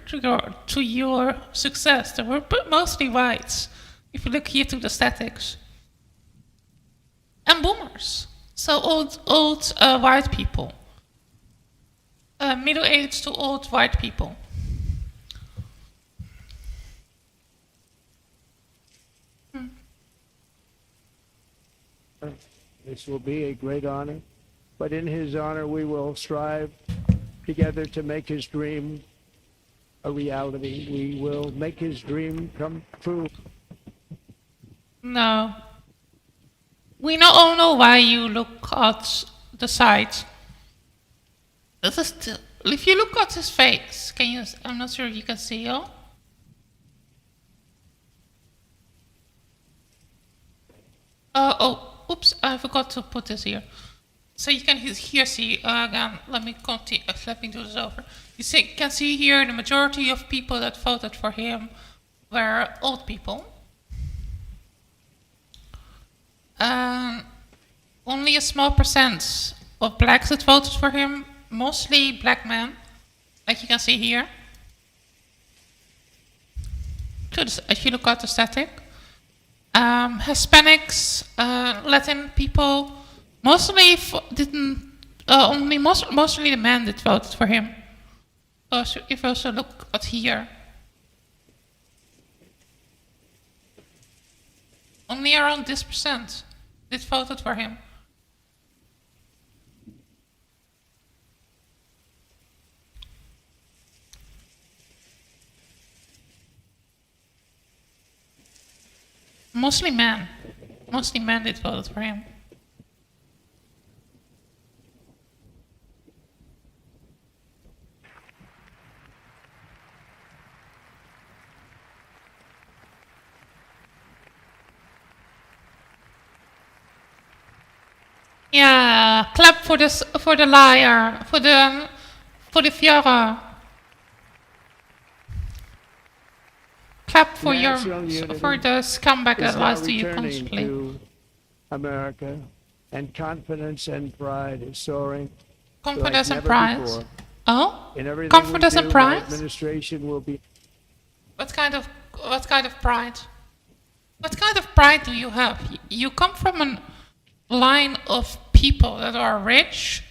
to your success. They were mostly whites, if you look here to the statics. And boomers, so old white people. Middle-aged to old white people. This will be a great honor, but in his honor we will strive together to make his dream a reality. We will make his dream come true. No. We all know why you look at the side. If you look at his face, I'm not sure if you can see it. Oops, I forgot to put this here. So you can here see, again, let me continue, let me do this over. You can see here the majority of people that voted for him were old people. Only a small percent of blacks that voted for him, mostly black men, like you can see here. If you look at the static. Hispanics, Latin people, mostly mostly the men that voted for him. Also, if you also look at here, only around this percent that voted for him. Mostly men that voted for him. Yeah, clap for the liar, for the Führer. Clap for the scumbag that lies to you constantly. To America, and confidence and pride is soaring. Confidence like and pride. Before. Oh, In everything confidence we do, and pride. my administration will be. What kind of pride? What kind of pride do you have? You come from a line of people that are rich.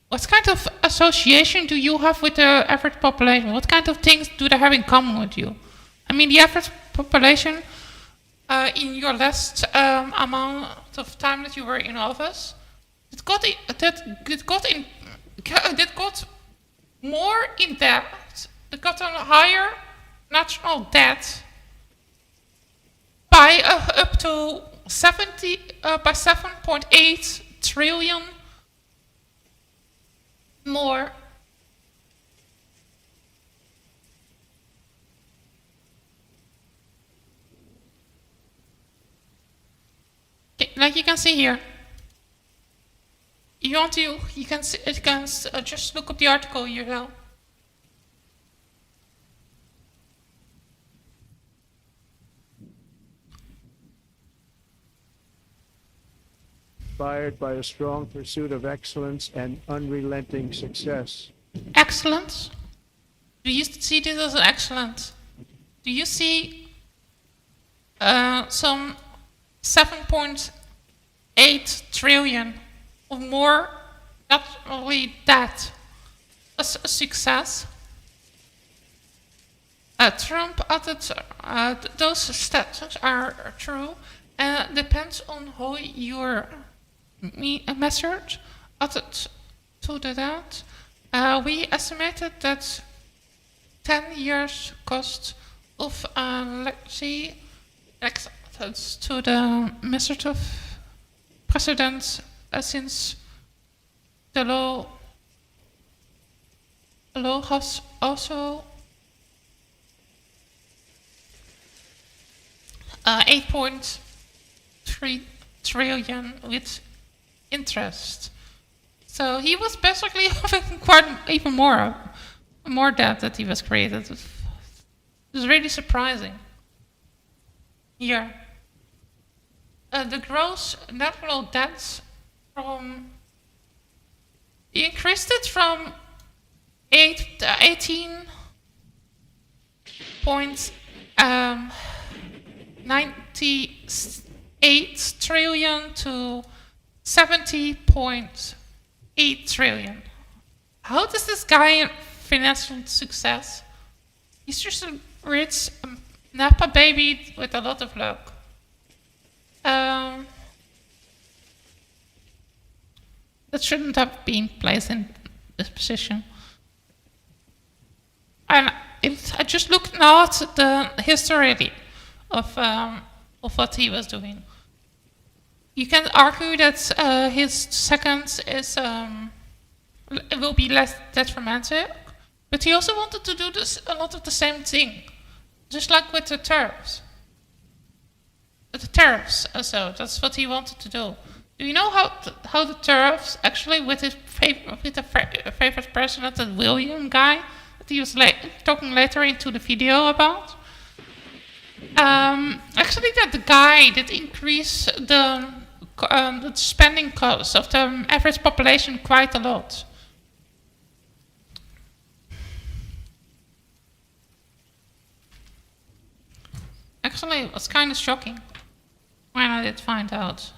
What kind of association do you have with the average population? What kind of things do they have in common with you? I mean, the average population in your last amount of time that you were in office, it got more in debt. It got a higher national debt by up to 7.8 trillion more. Okay, like you can see here. You can just look up the article yourself. Inspired by a strong pursuit of excellence and unrelenting success. Excellence? Do you see this as excellent? Do you see some 7.8 trillion or more, not only that, as a success? Trump added those stats are true and depends on how you're measured. Added to that, we estimated that 10 years cost of legacy to the administrative president since the law has also 8.3 trillion with interest. So he was basically having quite even more debt that he was created. It was really surprising. Here, the gross national debt he increased it from 18.98 trillion to 70.8 trillion. How does this guy financial success? He's just a rich Napa baby with a lot of luck. That shouldn't have been placed in this position. And I just looked now at the history of what he was doing. You can argue that his second is will be less detrimental, but he also wanted to do a lot of the same thing, just like with the tariffs. The tariffs, also, that's what he wanted to do. Do you know how the tariffs actually with the favorite president, that William guy that he was talking later into the video about? Actually, that the guy that increased the the spending costs of the average population quite a lot. Actually, it was kind of shocking when I did find out.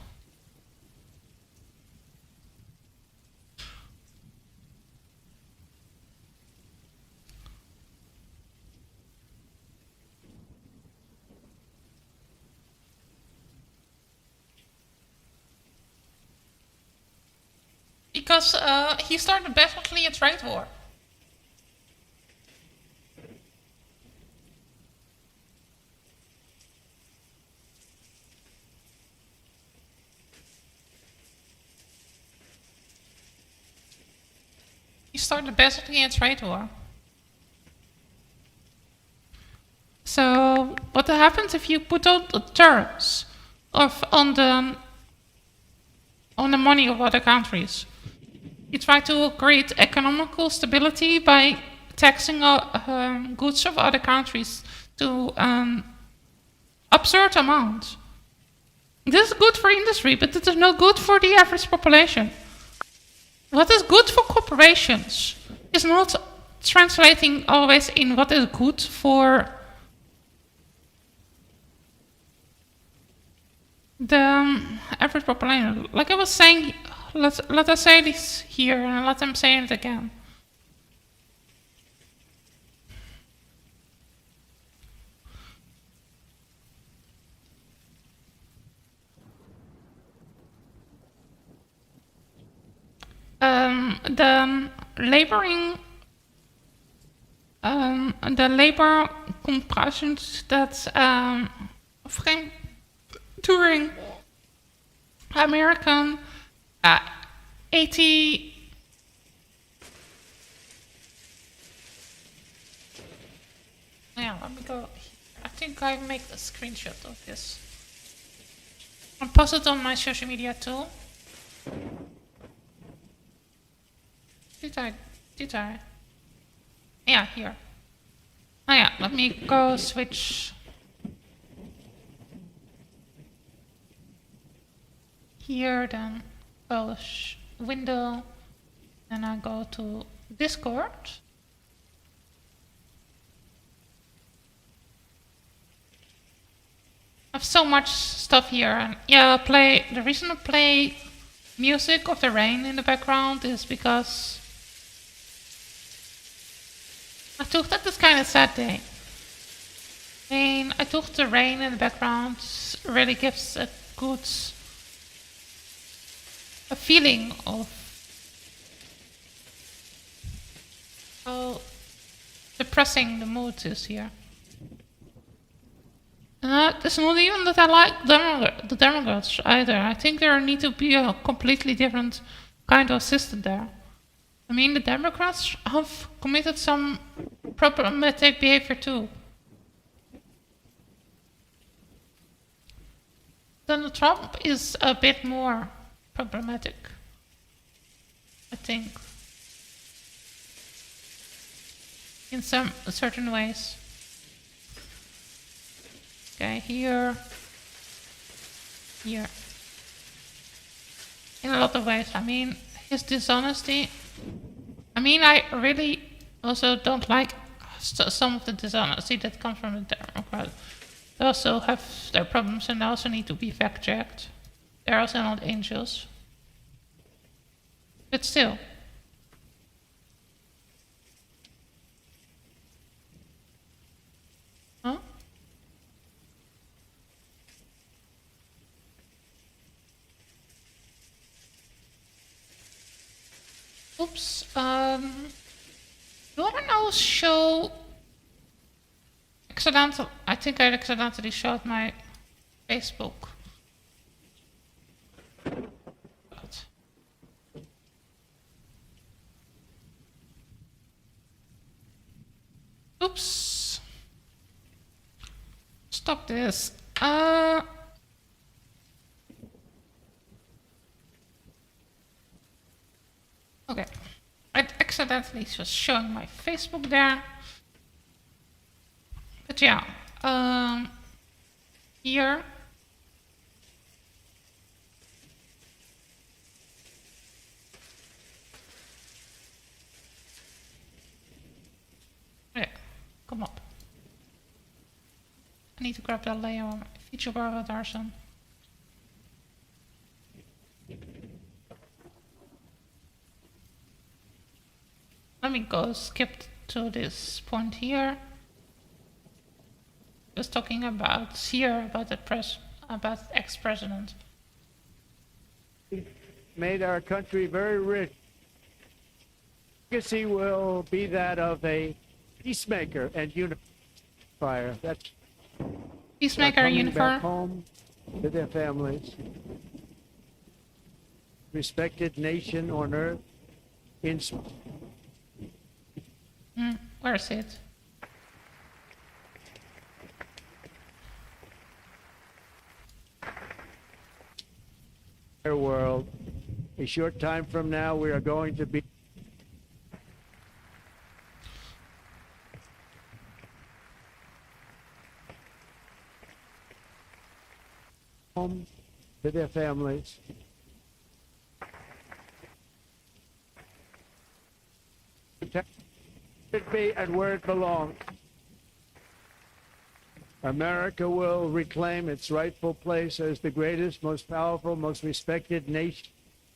Because he started basically a trade war. He started basically a trade war. So what happens if you put all the tariffs on the money of other countries? You try to create economical stability by taxing goods of other countries to absurd amount. This is good for industry, but it is not good for the average population. What is good for corporations is not translating always in what is good for the average population. Like I was saying, let us say this here and let them say it again. The labor compressions that during American 80 yeah, let me go. I think I make a screenshot of this. I'll post it on my social media too. Did I? Yeah, here. Oh yeah, let me go switch. Here, then Polish window. Then I go to Discord. I have so much stuff here. And yeah, the reason I play music of the rain in the background is because I thought that was kind of sad day. I thought the rain in the background really gives a good feeling of how depressing the mood is here. It's not even that I like the Democrats either. I think there need to be a completely different kind of system there. I mean, the Democrats have committed some problematic behavior too. Donald Trump is a bit more problematic, I think, in some certain ways. Okay, here. In a lot of ways. I mean, his dishonesty. I mean, I really also don't like some of the dishonesty that comes from the Democrats. They also have their problems and they also need to be fact-checked. They're also not angels. But still. Huh? Oops. Do I know show accidental? I think I accidentally showed my Facebook. But oops. Stop this. Okay. I accidentally was showing my Facebook there. But yeah, here. come up. I need to grab that layer. Feature bar daar son. Let me go skip to this point here. Just talking about here about the about ex-president. Made our country very rich. Legacy will be that of a peacemaker and unifier. That's Peacemaker and coming unifier. back home to their families. Respected nation on earth. Where is it? World. A short time from now, we are going to be home to their families. It be and where it belongs. America will reclaim its rightful place as the greatest, most powerful, most respected nation.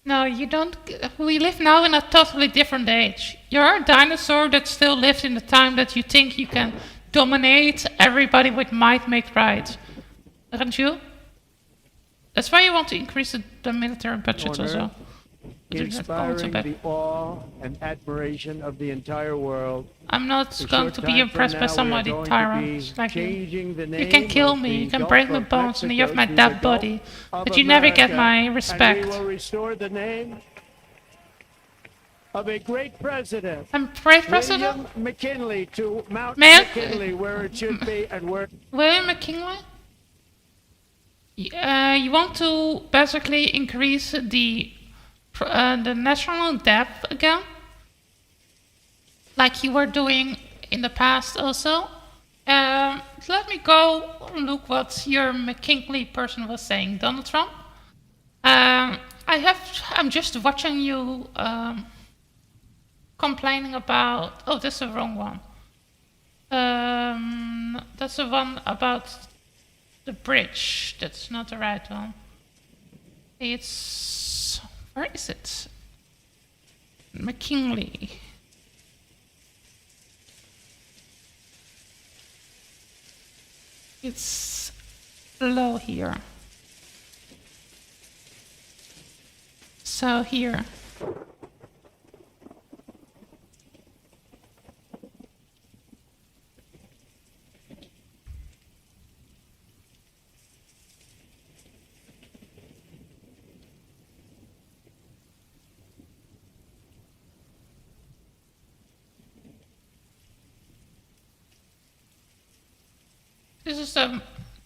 No, you don't. We live now in a totally different age. You're a dinosaur that still lived in the time that you think you can dominate everybody with might, make right. Aren't you? That's why you want to increase the military budget also. Inspiring the awe and admiration of the entire world. I'm not going to be impressed by somebody tyrant like you. You can kill me, you can break my bones, and you have my dead body, but you never get my respect. And we will restore the name of a great president. I'm great president? William McKinley to Mount Man? McKinley, where it should be and where. William McKinley? You want to basically increase the national debt again, like you were doing in the past also. Let me go look what your McKinley person was saying, Donald Trump. I'm just watching you complaining about. Oh, that's the wrong one. That's the one about the bridge. That's not the right one. It's, where is it? McKinley. It's low here. So here.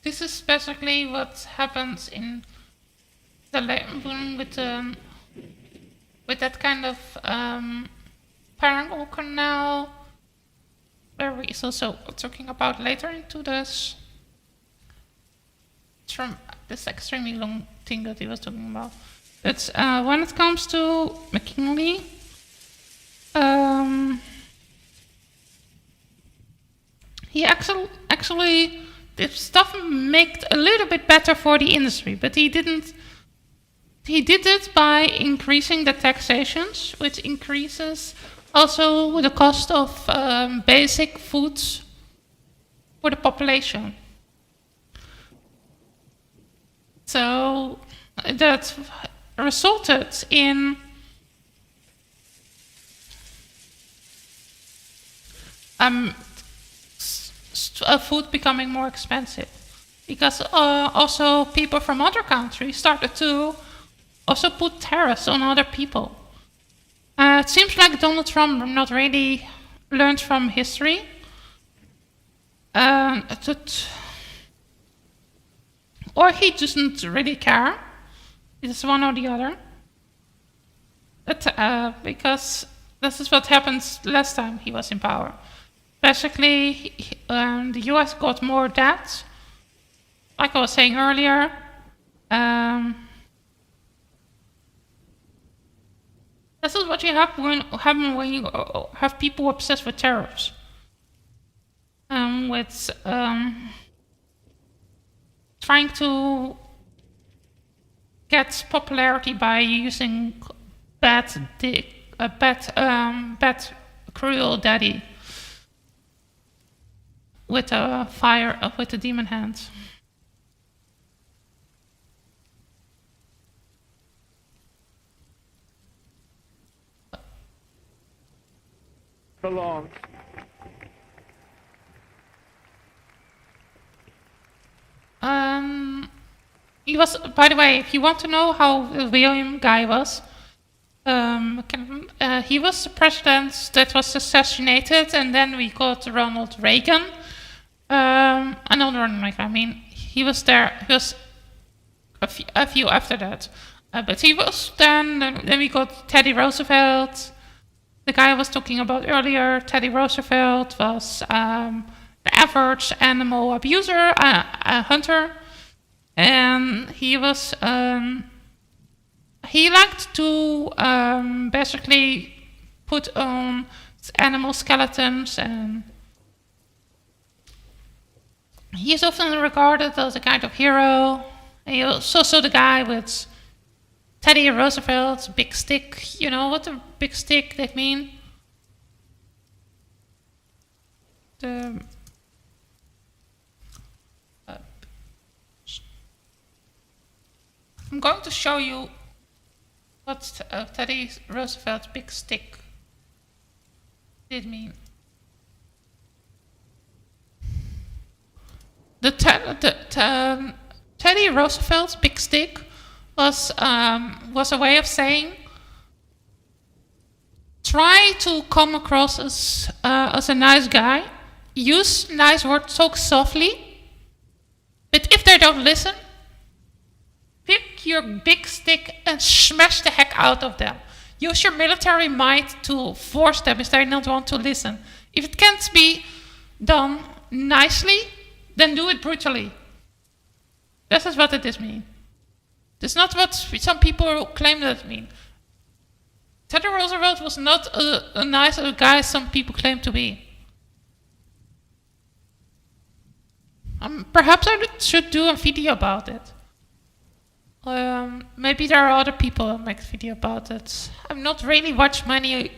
This is basically what happens in the with that kind of parallel canal, where we is also talking about later into this. It's from this extremely long thing that he was talking about. But when it comes to McKinley, he actually did stuff make a little bit better for the industry, but he didn't. He did it by increasing the taxations, which increases also the cost of basic foods for the population. So that resulted in food becoming more expensive, because also people from other countries started to also put tariffs on other people. It seems like Donald Trump not really learned from history. Or he doesn't really care. It's one or the other. Because this is what happened last time he was in power. Basically, the US got more debt. Like I was saying earlier, this is what you happen when you have people obsessed with tariffs. with trying to get popularity by using bad cruel daddy with a with a demon hand. Belongs. He was, by the way, if you want to know how the William guy was, he was the president that was assassinated, and then we got Ronald Reagan. Another Ronald Reagan. I mean, he was there. He was a few after that, but he was then. Then we got Teddy Roosevelt. The guy I was talking about earlier, Teddy Roosevelt, was the average animal abuser, a hunter, and he was. He liked to basically put on animal skeletons, and he is often regarded as a kind of hero. He was also the guy with Teddy Roosevelt's big stick. You know what a big stick that mean? I'm going to show you what Teddy Roosevelt's big stick did mean. Teddy Roosevelt's big stick was a way of saying, try to come across as a nice guy, use nice words, talk softly, but if they don't listen, pick your big stick and smash the heck out of them. Use your military might to force them if they don't want to listen. If it can't be done nicely, then do it brutally. This is what it does mean. That's not what some people claim that it means. Teddy Roosevelt was not a nice guy some people claim to be. Perhaps I should do a video about it. Maybe there are other people who make a video about it. I've not really watched many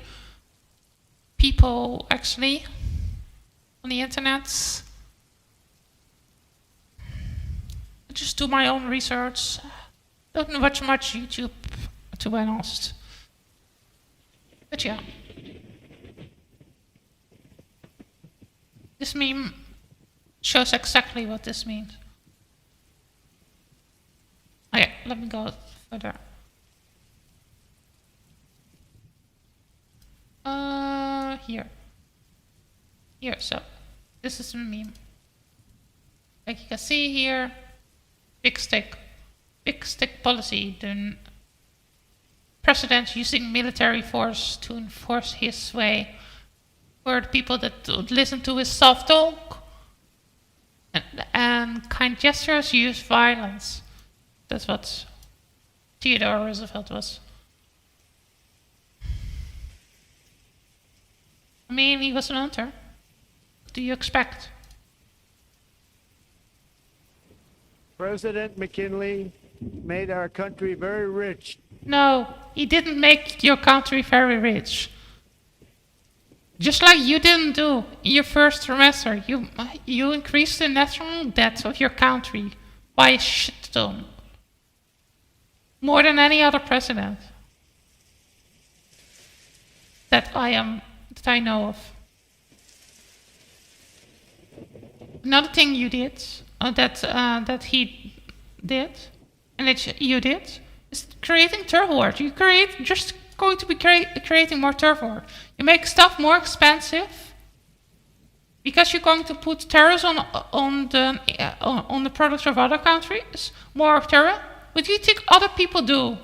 people actually on the internet. I just do my own research. Don't watch much YouTube, to be honest. But yeah. This meme shows exactly what this means. Okay, let me go further. Here, so this is a meme. Like you can see here, big stick policy, the president using military force to enforce his way for the people that would listen to his soft talk, and kind gestures use violence. That's what Theodore Roosevelt was. I mean, he was an hunter. What do you expect? President McKinley made our country very rich. No, he didn't make your country very rich. Just like you didn't do in your first trimester. You increased the national debt of your country by a shit ton. More than any other president that I know of. Another thing you did, that he did, and that you did, is creating turf wars. Just going to be creating more turf wars. You make stuff more expensive because you're going to put tariffs on the products of other countries. More tariff. What do you think other people do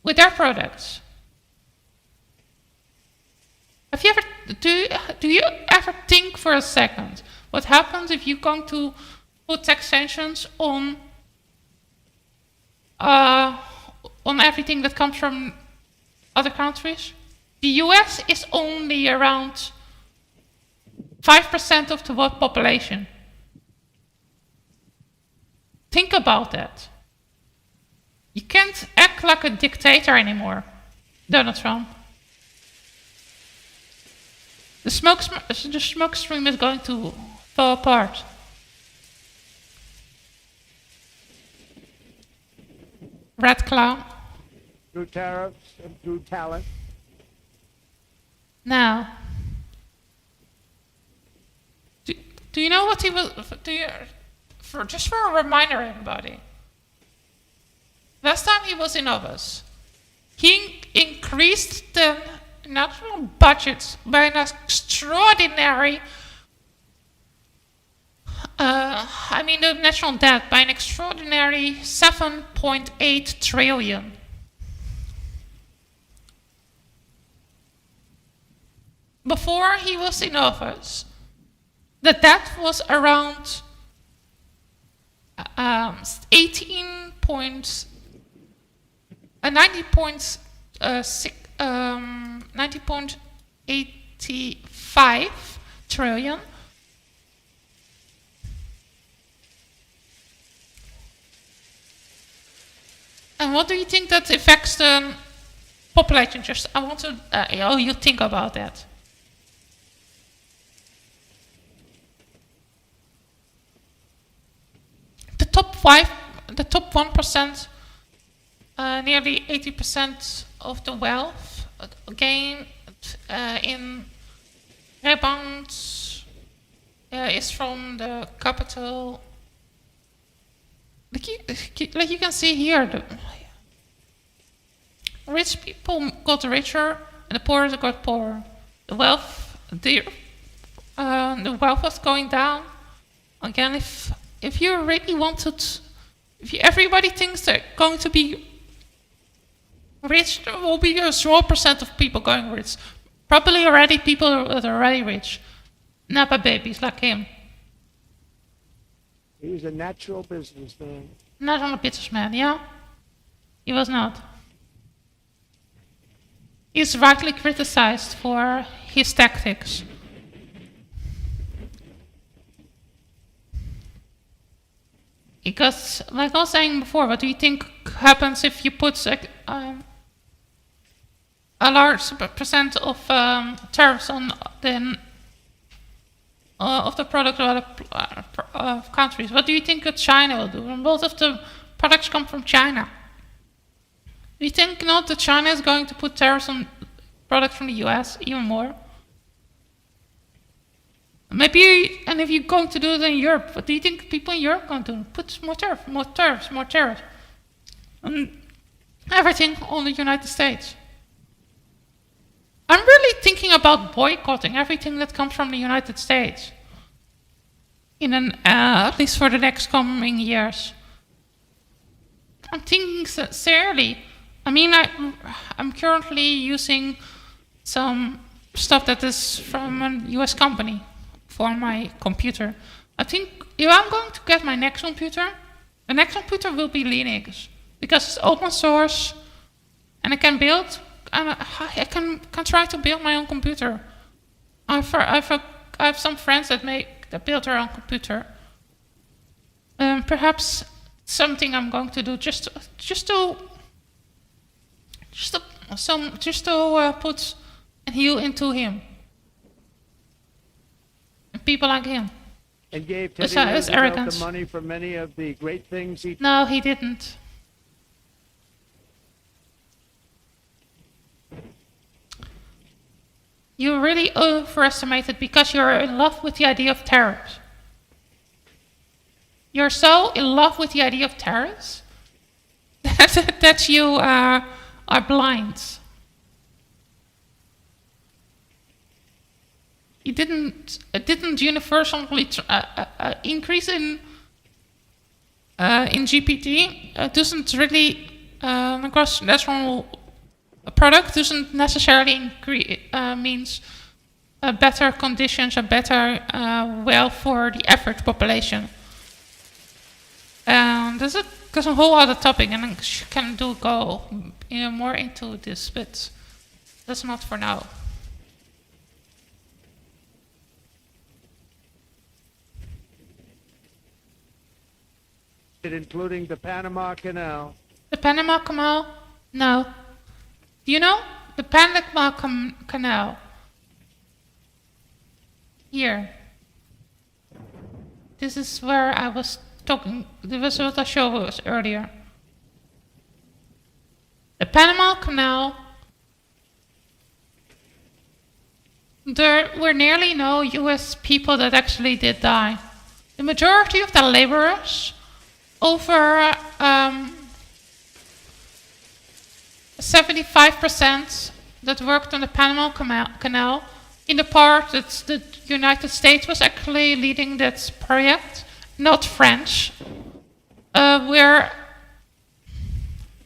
with their products? Have you ever do you ever think for a second what happens if you're going to put taxations on everything that comes from other countries? The US is only around 5% of the world population. Think about that. You can't act like a dictator anymore, Donald Trump. The smoke stream is going to fall apart. Red Clown. Through tariffs and through talent. Now, do you know what he was? Just for a reminder, everybody. Last time he was in office, he increased the national budget by an extraordinary. The national debt by an extraordinary 7.8 trillion. Before he was in office, the debt was around 90.85 trillion. And what do you think that affects the population? I want to, you think about that. The top 1%, nearly 80% of the wealth gained in rebounds is from the capital. Like you can see here, the rich people got richer and the poor got poorer. The wealth was going down. Again, if you really wanted, everybody thinks they're going to be rich, there will be a small percent of people going rich. Probably already people that are already rich. Napa babies like him. He was a natural businessman. Not only a businessman, yeah? He was not. He's rightly criticized for his tactics. Because, like I was saying before, what do you think happens if you put a large percent of tariffs on of the product of countries? What do you think that China will do? And most of the products come from China. Do you think not that China is going to put tariffs on products from the US even more? Maybe, and if you're going to do it in Europe, what do you think people in Europe are going to do? Put more tariffs. And everything on the United States. I'm really thinking about boycotting everything that comes from the United States. At least for the next coming years. I'm thinking sincerely. I'm currently using some stuff that is from a US company for my computer. I think if I'm going to get my next computer, the next computer will be Linux. Because it's open source and I can build. I can try to build my own computer. I have some friends that build their own computer. Perhaps something I'm going to do just to put a heel into him. And people like him. And gave Teddy Roosevelt the money for many of the great things he... No, he didn't. You really overestimate it because you're in love with the idea of tariffs. You're so in love with the idea of tariffs that you are blind. It didn't universally increase in GPT. It doesn't really gross national product doesn't necessarily means better conditions or better wealth for the average population. This is a whole other topic, and I can go more into this, but that's not for now. including the Panama Canal. The Panama Canal? No. Do you know? The Panama Canal. Here. This is where I was talking. This was what I showed us earlier. The Panama Canal. There were nearly no US people that actually did die. The majority of the laborers, over 75% that worked on the Panama Canal, in the part that the United States was actually leading that project, not French, were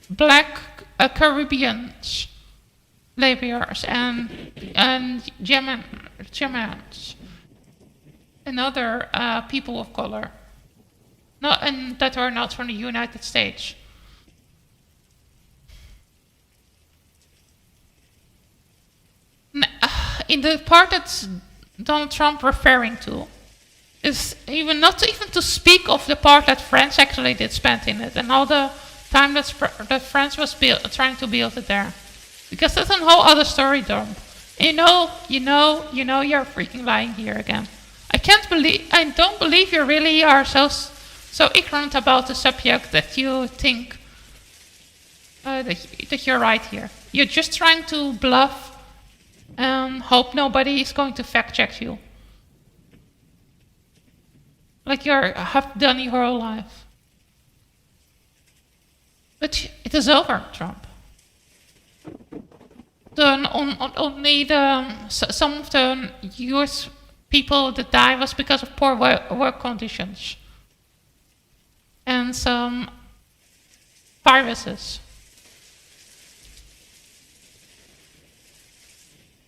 black Caribbeans, laborers, and Germans, and other people of color, and that were not from the United States. In the part that Donald Trump referring to is not even to speak of the part that France actually did spend in it and all the time that France was trying to build it there, because that's a whole other story, Dom. You know, you're freaking lying here again. I don't believe you really are so ignorant about the subject that you think that you're right here. You're just trying to bluff and hope nobody is going to fact check you, like you have done your whole life. But it is over, Trump. Only some of the US people that died was because of poor work conditions and some viruses.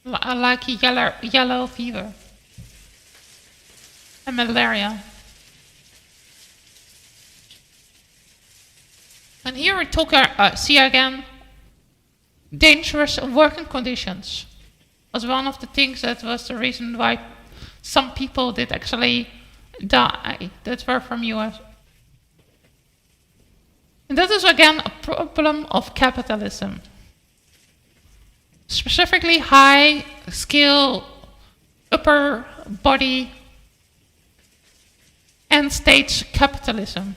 Like yellow fever and malaria. And here we see again dangerous working conditions was one of the things that was the reason why some people did actually die that were from US. And that is again a problem of capitalism. Specifically high skill, upper body, and stage capitalism.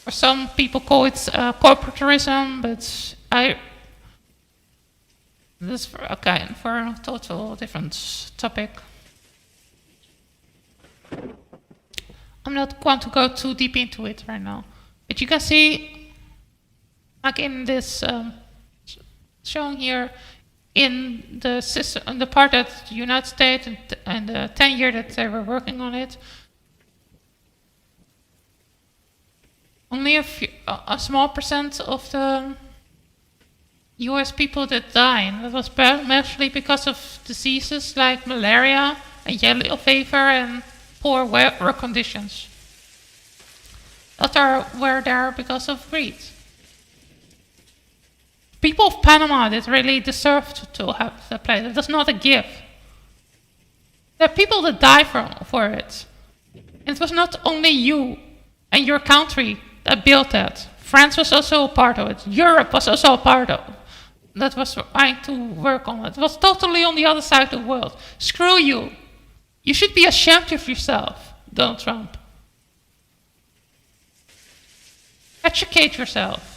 Or some people call it corporatism, but this for a total different topic. I'm not going to go too deep into it right now, but you can see, like in this shown here, in the system, in the part that the United States and the 10 years that they were working on it, only a small percent of the US people that died. And that was mostly because of diseases like malaria and yellow fever and poor work conditions. That were there because of greed. People of Panama that really deserved to have the place. It was not a gift. There are people that die for it. And it was not only you and your country that built that. France was also a part of it. Europe was also a part of it. That was trying to work on it. It was totally on the other side of the world. Screw you. You should be ashamed of yourself, Donald Trump. Educate yourself.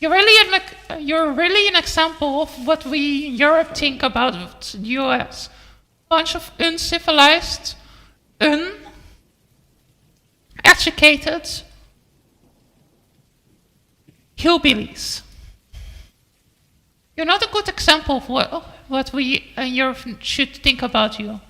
You're really an example of what we in Europe think about the US. Bunch of uncivilized, uneducated hillbillies. You're not a good example of what we in Europe should think about you.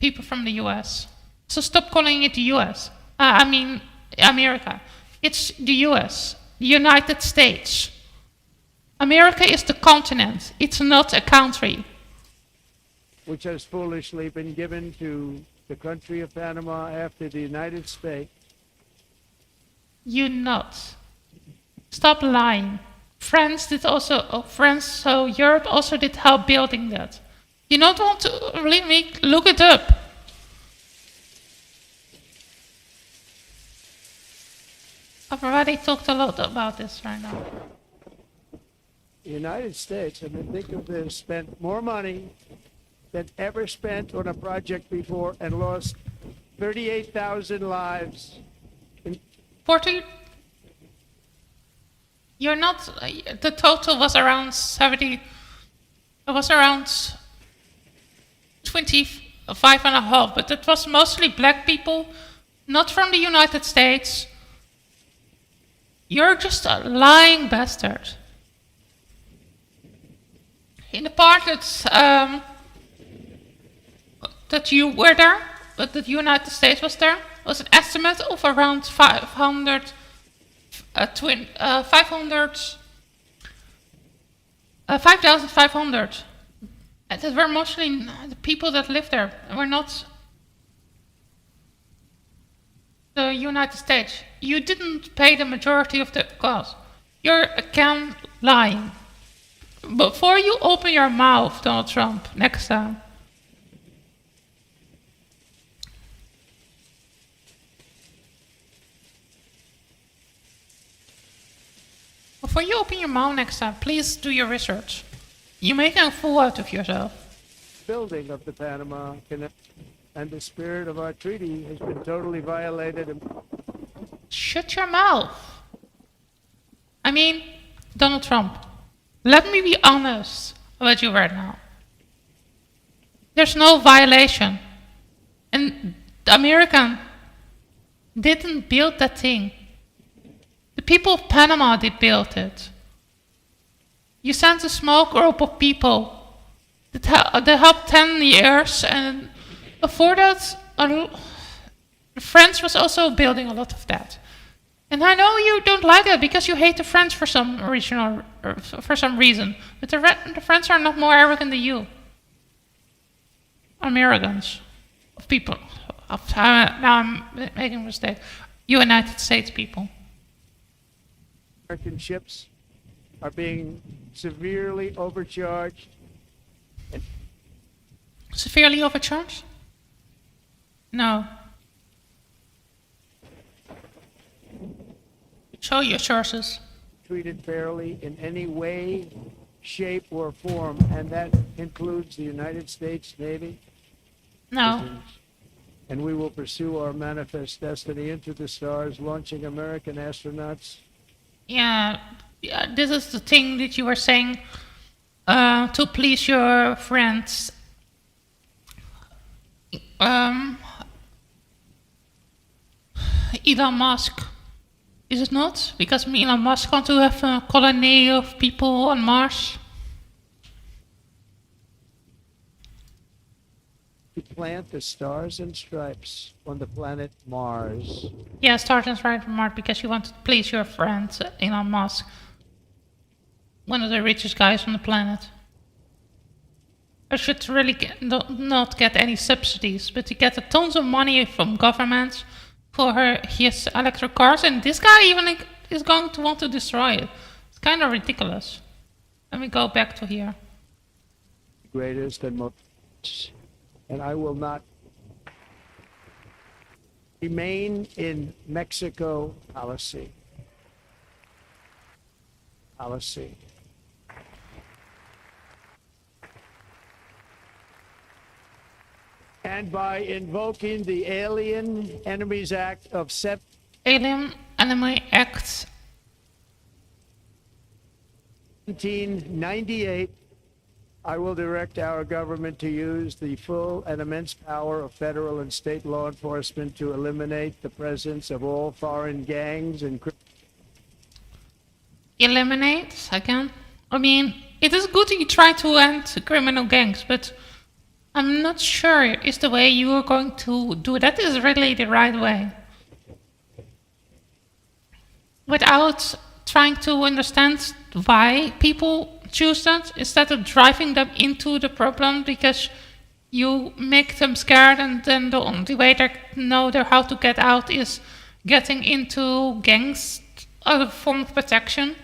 People from the US. So stop calling it the US. I mean America. It's the US, the United States. America is the continent. It's not a country. Which has foolishly been given to the country of Panama after the United States. You not. Stop lying. France did also, so Europe also did help building that. You don't want to really look it up. I've already talked a lot about this right now. The United States, I mean, think of this, spent more money than ever spent on a project before and lost 38,000 lives. 40. You're not. The total was around 70. It was around 25 and a half, but it was mostly black people, not from the United States. You're just a lying bastard. In the part that you were there, but the United States was there, was an estimate of around 5,500. And that were mostly the people that lived there, were not the United States. You didn't pay the majority of the cost. You're again lying. Before you open your mouth, Donald Trump, next time. Before you open your mouth next time, please do your research. You're making a fool out of yourself. Building of the Panama Canal and the spirit of our treaty has been totally violated. Shut your mouth. I mean, Donald Trump, let me be honest about you right now. There's no violation. And the American didn't build that thing. The people of Panama did build it. You sent a small group of people that helped 10 years, and before that, France was also building a lot of that. And I know you don't like it because you hate the French for some reason, but the French are not more arrogant than you. Americans, of people. Now I'm making a mistake. United States people. American ships are being severely overcharged. Severely overcharged? No. Show your sources. Treated fairly in any way, shape, or form, and that includes the United States Navy. No. And we will pursue our manifest destiny into the stars, launching American astronauts. Yeah, this is the thing that you were saying to please your friends. Elon Musk, is it not? Because Elon Musk wants to have a colony of people on Mars. To plant the stars and stripes on the planet Mars. Yeah, stars and stripes on Mars because you want to please your friend Elon Musk, one of the richest guys on the planet. I should really not get any subsidies, but he gets tons of money from governments for his electric cars, and this guy even is going to want to destroy it. It's kind of ridiculous. Let me go back to here. Greatest and most, and I will not remain in Mexico policy. And by invoking the Alien Enemies Act of Alien Enemy Act 1998, I will direct our government to use the full and immense power of federal and state law enforcement to eliminate the presence of all foreign gangs and eliminate again. I mean, it is good that you try to end criminal gangs, but I'm not sure is the way you are going to do that is really the right way. Without trying to understand why people choose that, instead of driving them into the problem because you make them scared, and then the only way they know how to get out is getting into gangs as a form of protection.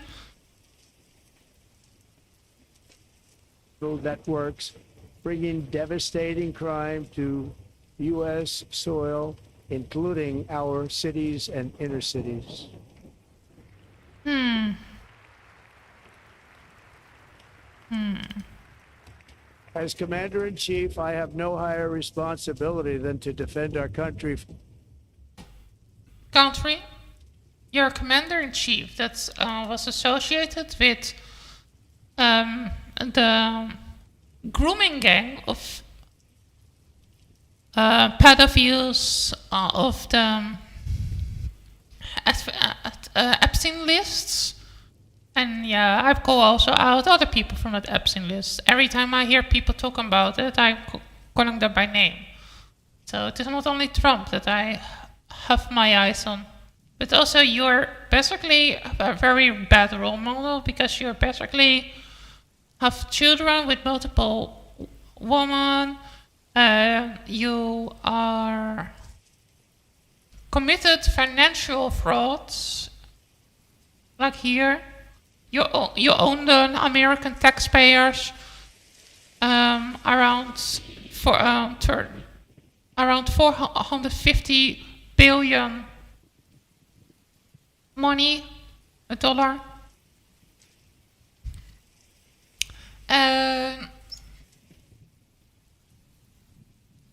That works, bringing devastating crime to U.S. soil, including our cities and inner cities. As Commander-in-Chief, I have no higher responsibility than to defend our country. Country, your commander-in-chief that was associated with the grooming gang of pedophiles of the Epstein lists. And yeah, I call also out other people from that Epstein list. Every time I hear people talking about it, I'm calling them by name. So it is not only Trump that I have my eyes on, but also you're basically a very bad role model because you're basically have children with multiple women. You are committed financial frauds, like here. You own the American taxpayers around 450 billion money, a dollar.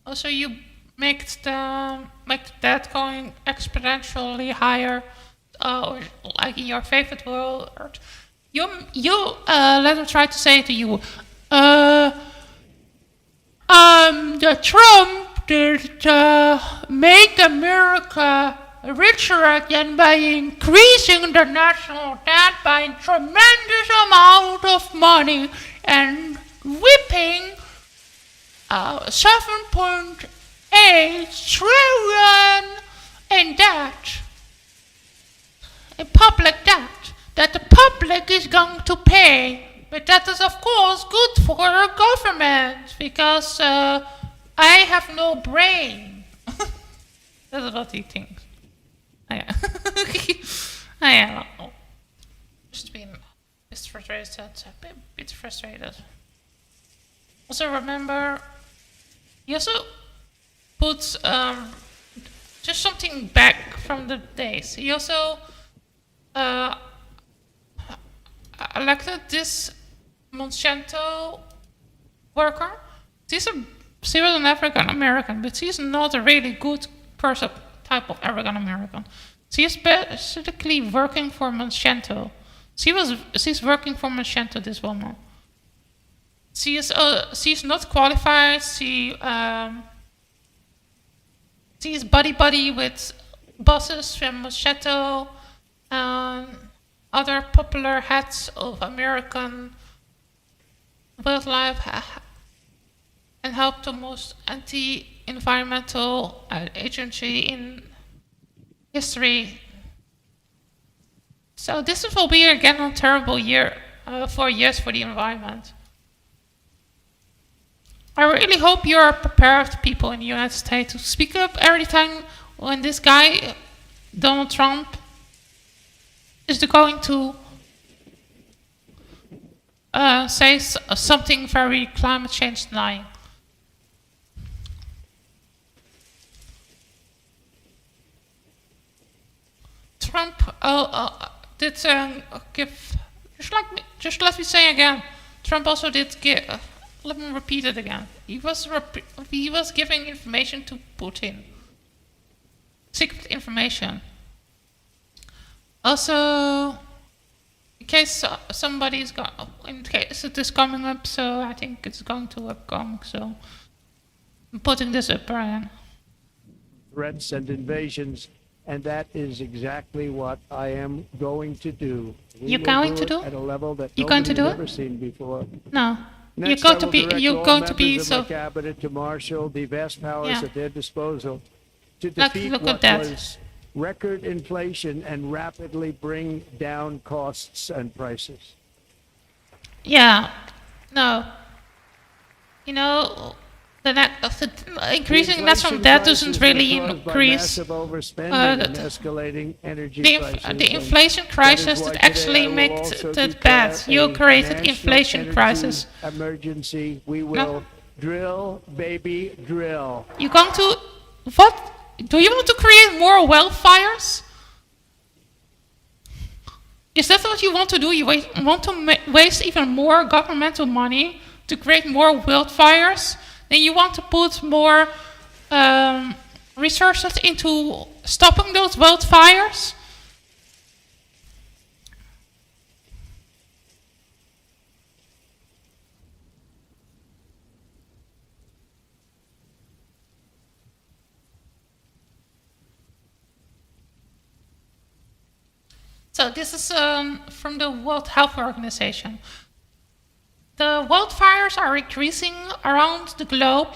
Also, you make the debt going exponentially higher, like in your favorite world. You let them try to say to you, the Trump did make America richer again by increasing the national debt by a tremendous amount of money and whipping 7.8 trillion in debt, in public debt, that the public is going to pay. But that is, of course, good for the government, because I have no brain. That's what he thinks. I don't know. Just being a bit frustrated. Also remember, he also puts just something back from the days. He also elected this Monsanto worker. She was an African American, but she's not a really good person, type of African American. She is basically working for Monsanto. She's working for Monsanto, this woman. She's not qualified. She's buddy with bosses from Monsanto and other popular heads of American wildlife, and helped the most anti-environmental agency in history. So this will be again a terrible year, 4 years for the environment. I really hope you are prepared, people in the United States, to speak up every time when this guy, Donald Trump, is going to say something very climate change denying. Trump did give, just let me say again, Trump also did give, let me repeat it again. He was giving information to Putin. Secret information. Also, in case somebody's in case it is coming up, so I think it's going to upcoming, so I'm putting this up again. Threats and invasions, and that is exactly what I am going to do. You're going to do? At a level that you're going to do has it? never seen before. No. Next, you're going to be so. My cabinet to marshal the vast powers at their disposal to defeat what was record inflation and rapidly bring down costs and prices. Yeah. No. You know, the increasing national debt doesn't really increase escalating energy prices. The inflation crisis that actually makes it bad. You created inflation crisis. Emergency. We will drill, baby, drill. You're going to what? Do you want to create more wildfires? Is that what you want to do? You want to waste even more governmental money to create more wildfires? Then you want to put more resources into stopping those wildfires? So this is from the World Health Organization. The wildfires are increasing around the globe.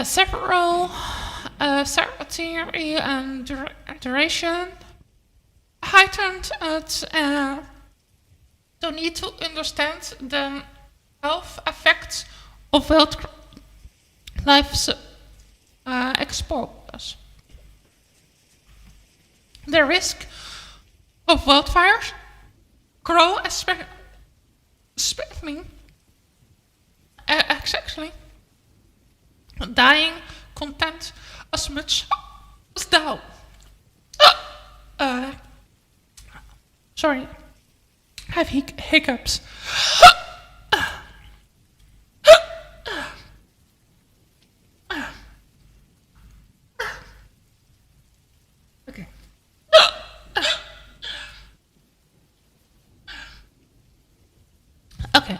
Several theory and duration heightened the need to understand the health effects of wildlife exposure. The risk of wildfires grow especially dying content as much as down. Sorry, I have hiccups. Okay. Okay.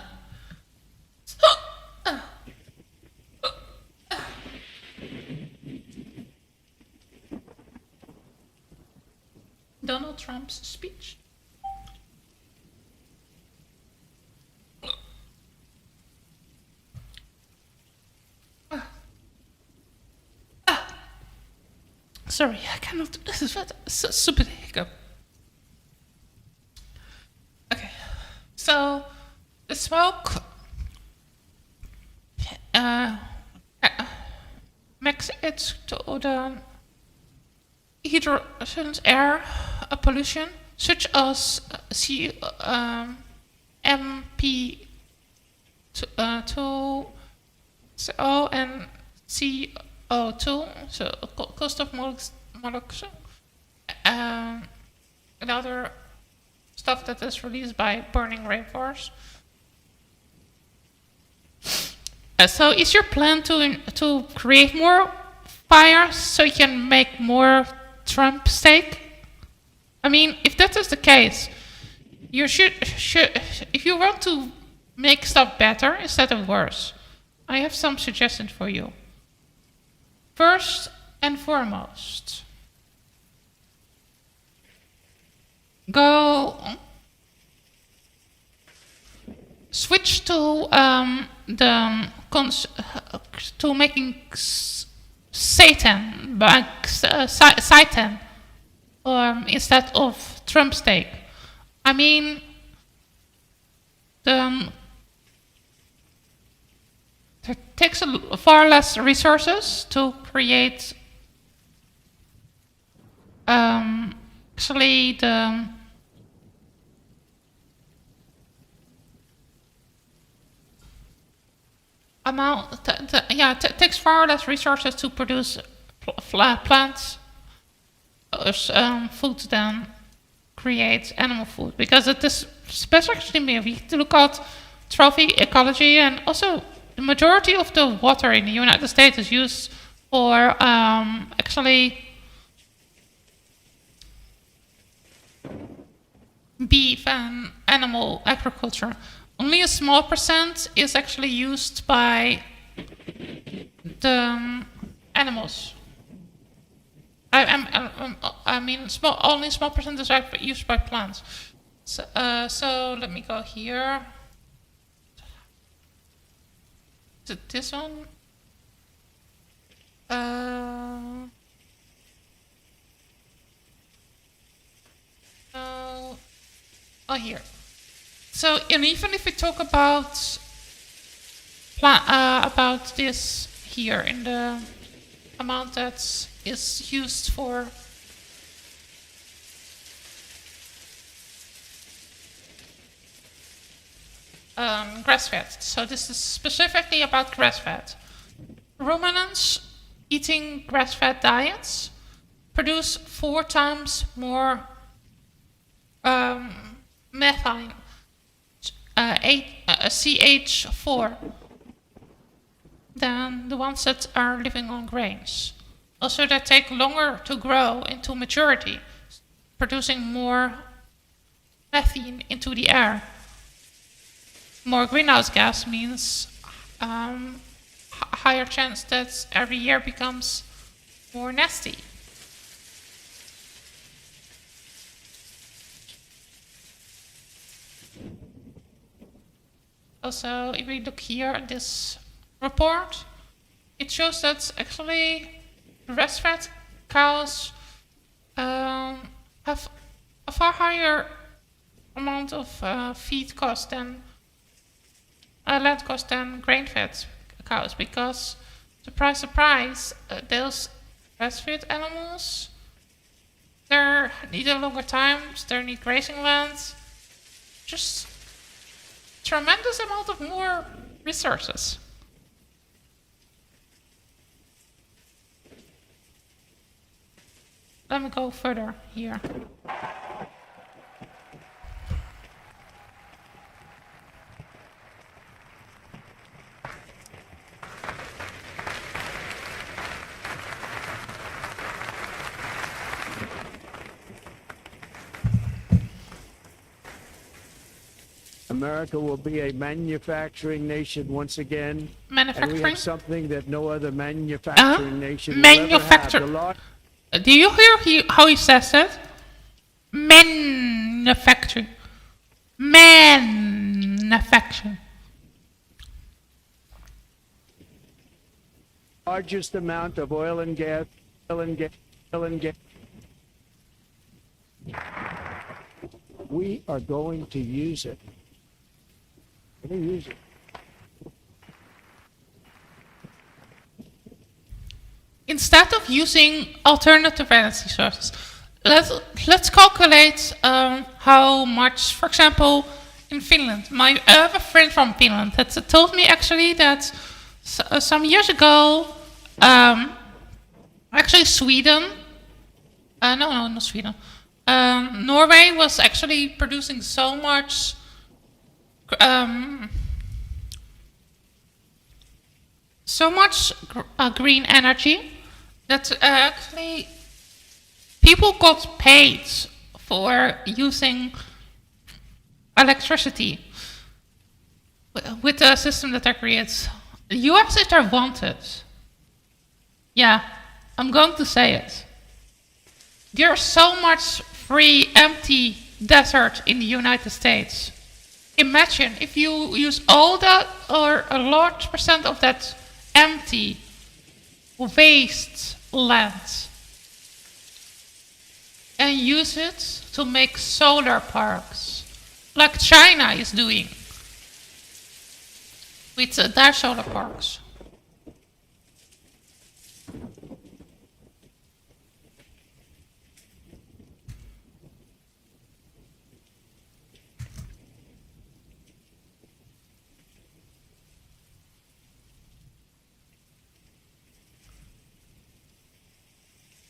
Donald Trump's speech. Sorry, I cannot. This is what so stupid hiccup. Okay, so the smoke makes it to the hydrogen air pollution, such as MP2 and CO2, so cost of molecule, and other stuff that is released by burning rainforests. So is your plan to create more fires so you can make more Trump steak? I mean, if that is the case, you should if you want to make stuff better instead of worse, I have some suggestions for you. First and foremost, go switch to to making seitan instead of Trump steak. I mean, it takes far less resources to create actually the amount. It takes far less resources to produce plants food than create animal food, because it is especially maybe to look at trophy ecology, and also the majority of the water in the United States is used for actually beef and animal agriculture. Only a small percent is actually used by the animals. I mean, only small percent is used by plants. So let me go here. Is it this one? Here. So, and even if we talk about this here in the amount that is used for grass fed. So this is specifically about grass fed. Ruminants eating grass fed diets produce 4 times more methane, CH4, than the ones that are living on grains. Also, they take longer to grow into maturity, producing more methane into the air. More greenhouse gas means higher chance that every year becomes more nasty. Also, if we look here at this report, it shows that actually grass-fed cows have a far higher amount of feed cost than land cost than grain-fed cows, because surprise, those grass-fed animals, they need a longer times, they need grazing land, just tremendous amount of more resources. Let me go further here. America will be a manufacturing nation once again. Manufacturing? And we have something that no other manufacturing nation will Manufacture. ever have. Do you hear how he says it? Manufacturing. Manufacturing. Largest amount of oil and gas. We are going to use it. We're going to use it. Instead of using alternative energy sources, let's calculate how much, for example, in Finland. I have a friend from Finland that told me actually that some years ago, actually Sweden, not Sweden, Norway was actually producing so much green energy that actually people got paid for using electricity with the system that they create. The US is their wanted. Yeah, I'm going to say it. There's so much free, empty desert in the United States. Imagine if you use all that or a large percent of that empty waste land and use it to make solar parks, like China is doing with their solar parks.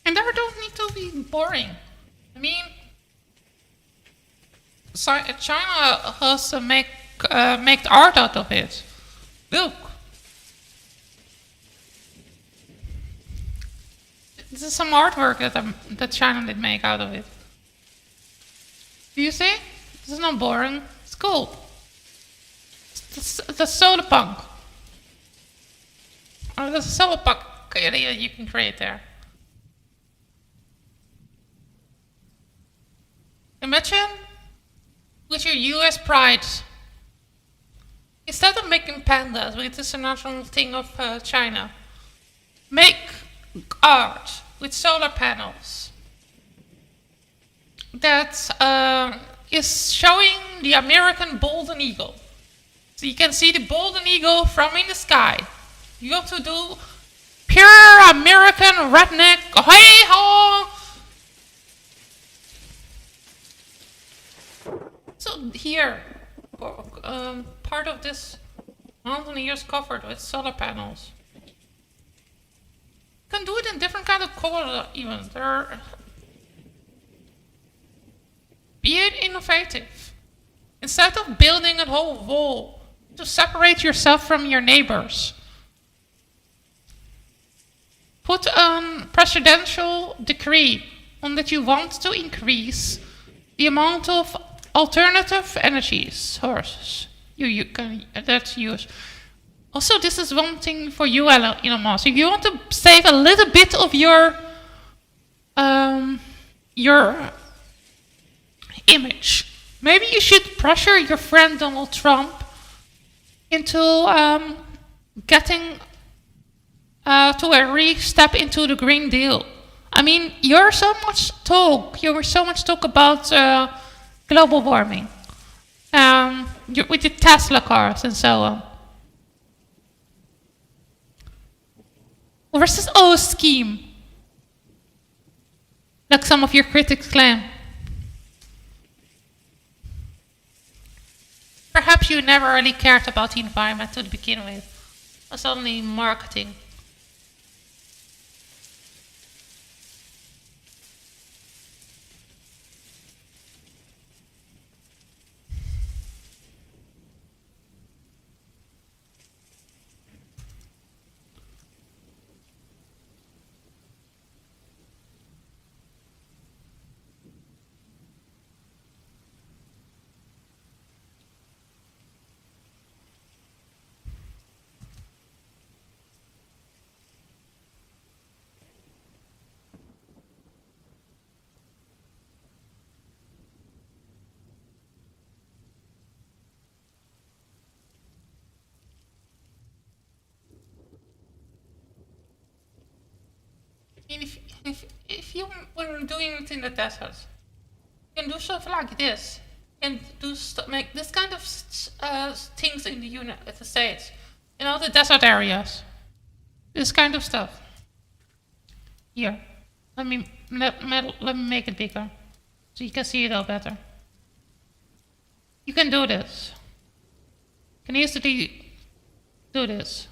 And they don't need to be boring. I mean, China has to make art out of it. Look. This is some artwork that China did make out of it. Do you see? This is not boring. It's cool. The solar punk. Oh, there's a solar punk you can create there. Imagine with your US pride, instead of making pandas, which is a national thing of China, make art with solar panels that is showing the American golden eagle. So you can see the golden eagle from in the sky. You have to do pure American redneck, hey ho! So here, part of this mountain here is covered with solar panels. You can do it in different kind of color even. Be innovative. Instead of building a whole wall to separate yourself from your neighbors, put a presidential decree on that you want to increase the amount of alternative energy sources you can that's use. Also, this is one thing for you, Elon Musk. If you want to save a little bit of your image, maybe you should pressure your friend Donald Trump into getting to a re-step into the Green Deal. I mean, you were so much talk about global warming, with the Tesla cars and so on. Where's this old scheme? Like some of your critics claim. Perhaps you never really cared about the environment to begin with. It was only marketing. If you were doing it in the desert, you can do stuff like this. And make this kind of things in the United States. You know, the desert areas. This kind of stuff. Here. Let me make it bigger. So you can see it all better. You can do this. You can easily do this.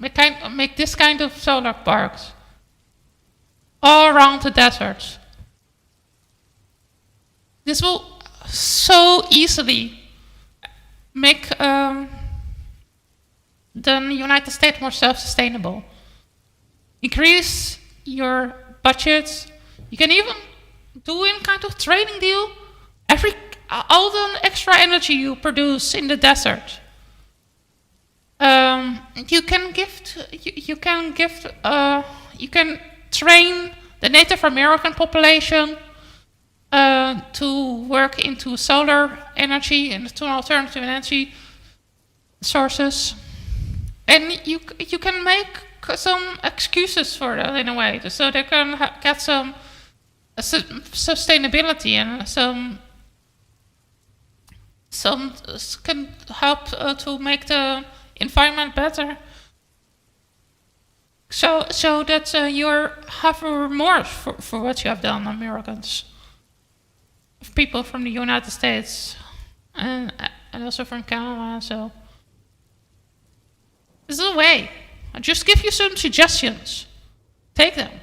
Make this kind of solar parks all around the deserts. This will so easily make the United States more self-sustainable. Increase your budgets. You can even do in kind of trading deal all the extra energy you produce in the desert. You can train the Native American population to work into solar energy and to alternative energy sources, and you can make some excuses for that in a way, so they can get some sustainability and some can help to make the environment better, so that you have a remorse for what you have done, Americans, people from the United States, and also from Canada. So this is a way. I just give you some suggestions. Take them.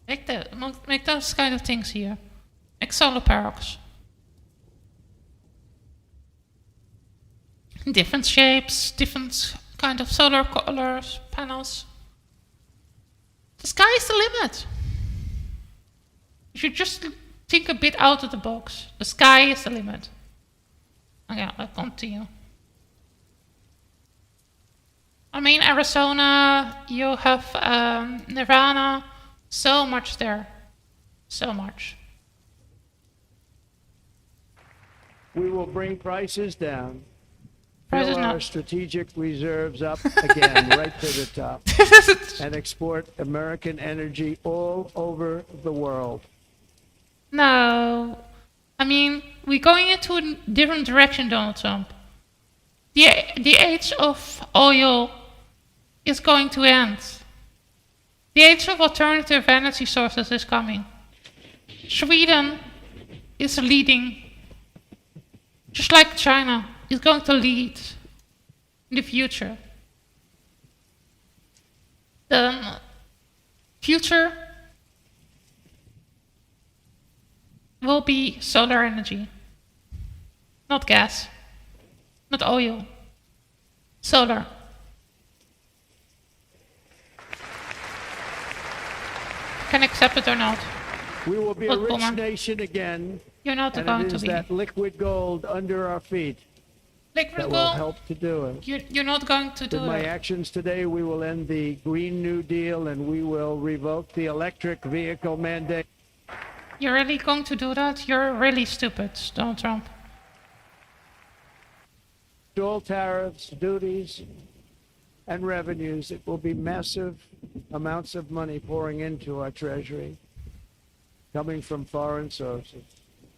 Make those kind of things here. Make solar parks. Different shapes, different kind of solar colors, panels. The sky is the limit. You should just think a bit out of the box. The sky is the limit. Okay, I'll continue. I mean, Arizona, you have Nirvana, so much there. So much. We will bring prices down. Prices Fill our not. strategic reserves up again, right to the top, and export American energy all over the world. No. I mean, we're going into a different direction, Donald Trump. The age of oil is going to end. The age of alternative energy sources is coming. Sweden is leading, just like China is going to lead in the future. The future will be solar energy. Not gas. Not oil. Solar. Can accept it or not. We will be a What, rich Boomer? nation again, You're not and going it to is be. that liquid gold under our feet Liquid that will gold, help to do it. you're not going to do With my it. actions today, we will end the Green New Deal and we will revoke the electric vehicle mandate. You're really going to do that? You're really stupid, Donald Trump. All tariffs, duties, and revenues. It will be massive amounts of money pouring into our treasury, coming from foreign sources.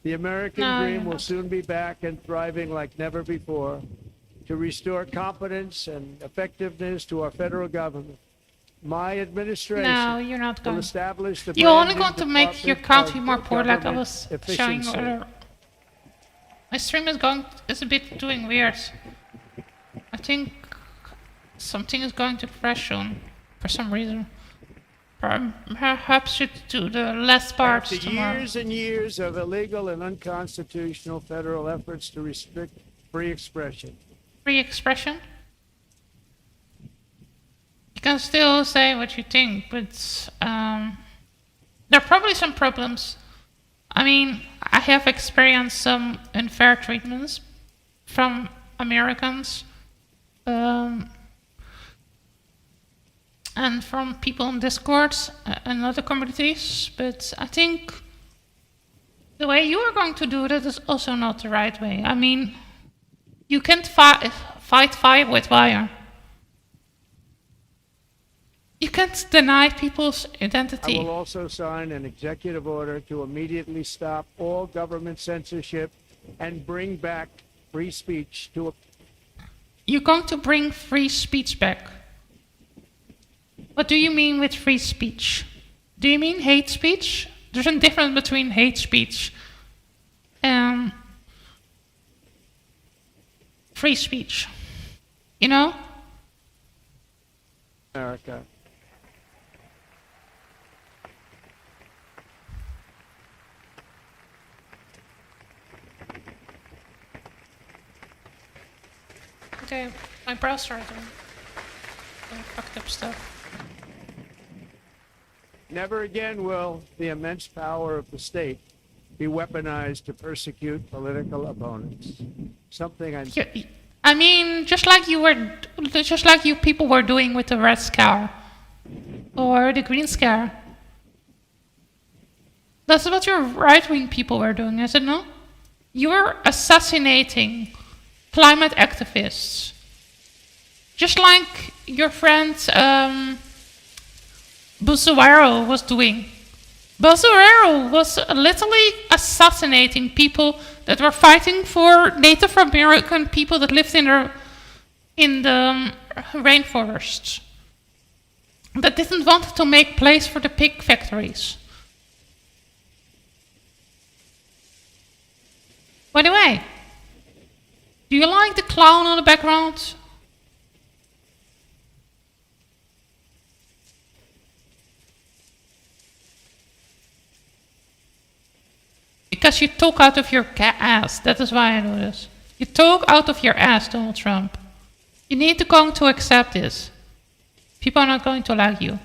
The American No, dream you're will not. soon be back and thriving like never before to restore confidence and effectiveness to our federal government. My administration No, you're not will going. establish the You're only brand going new to make your Department country of more poor, like I Government was showing Efficiency. earlier. My stream is a bit doing weird. I think something is going to crash soon, for some reason. Perhaps should do the last parts After tomorrow. years and years of illegal and unconstitutional federal efforts to restrict free expression, Free expression. You can still say what you think, but there are probably some problems. I mean, I have experienced some unfair treatments from Americans and from people in Discord and other communities, but I think the way you are going to do that is also not the right way. I mean, you can't fight fire with fire. You can't deny people's I identity. will also sign an executive order to immediately stop all government censorship and bring back free speech to a You're going to bring free speech back. What do you mean with free speech? Do you mean hate speech? There's a difference between hate speech and free speech. You know? America. Okay, my browser is doing fucked up stuff. Never again will the immense power of the state be weaponized to persecute political opponents. Something I'm I mean, just like you people were doing with the Red Scare or the Green Scare. That's what your right-wing people were doing, is it not? You were assassinating climate activists, just like your friend Bolsonaro was doing. Bolsonaro was literally assassinating people that were fighting for Native American people that lived in the rainforests, that didn't want to make place for the pig factories. By the way, do you like the clown on the background? Because you talk out of your ass. That is why I do this. You talk out of your ass, Donald Trump. You need to come to accept this. People are not going to like you.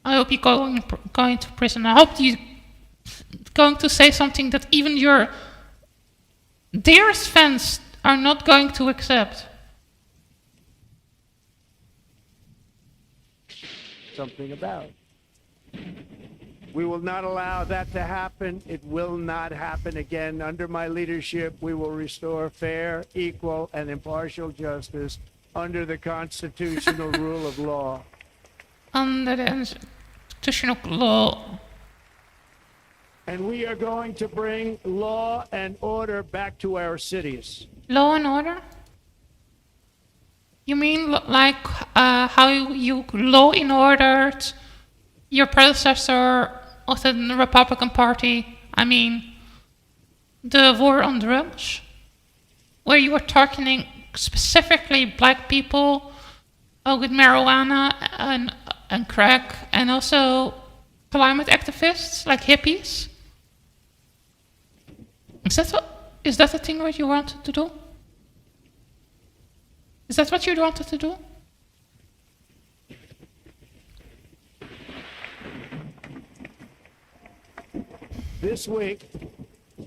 I hope you're going to prison. I hope you're going to say something that even your dearest fans are not going to accept. something about. We will not allow that to happen. It will not happen again. Under my leadership, we will restore fair, equal, and impartial justice under the constitutional rule of law. Under the constitutional law. And we are going to bring law and order back to our cities. Law and order? You mean like how you law and ordered your predecessor of the Republican Party? I mean, the war on drugs? Where you were targeting specifically black people with marijuana and crack, and also climate activists like hippies. Is that the thing what you wanted to do? Is that what you wanted to do? This week,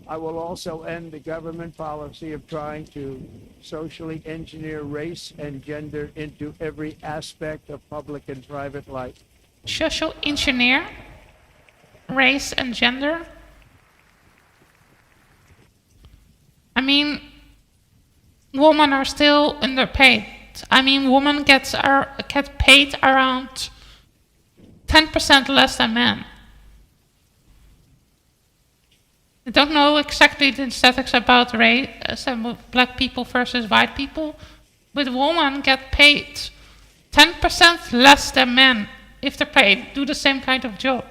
I will also end the government policy of trying to socially engineer race and gender into every aspect of public and private life. Social engineer, race and gender. I mean, women are still underpaid. I mean, women get paid around 10% less than men. I don't know exactly the statistics about race, black people versus white people, but women get paid 10% less than men if they do the same kind of job.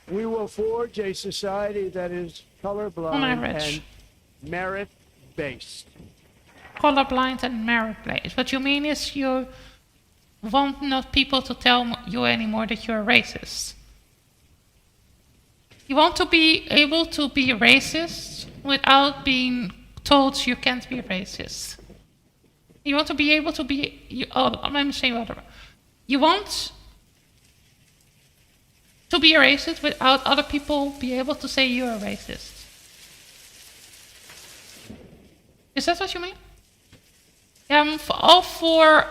We will forge a society that is colorblind and merit-based. Colorblind and merit-based. What you mean is you want not people to tell you anymore that you're racist. You want to be able to be racist without being told you can't be racist. You want to be able to be... let me say whatever. You want to be racist without other people be able to say you're a racist. Is that what you mean? I'm all for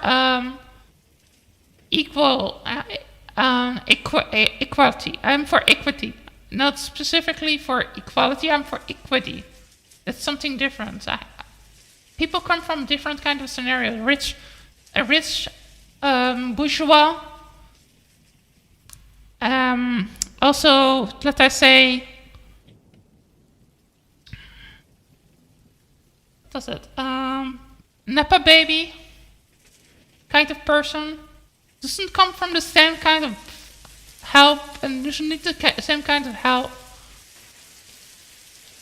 equality. I'm for equity. Not specifically for equality, I'm for equity. It's something different. People come from different kind of scenarios. A rich bourgeois. Also, let I say, what was it? Nepa baby kind of person doesn't come from the same kind of help and doesn't need the same kind of help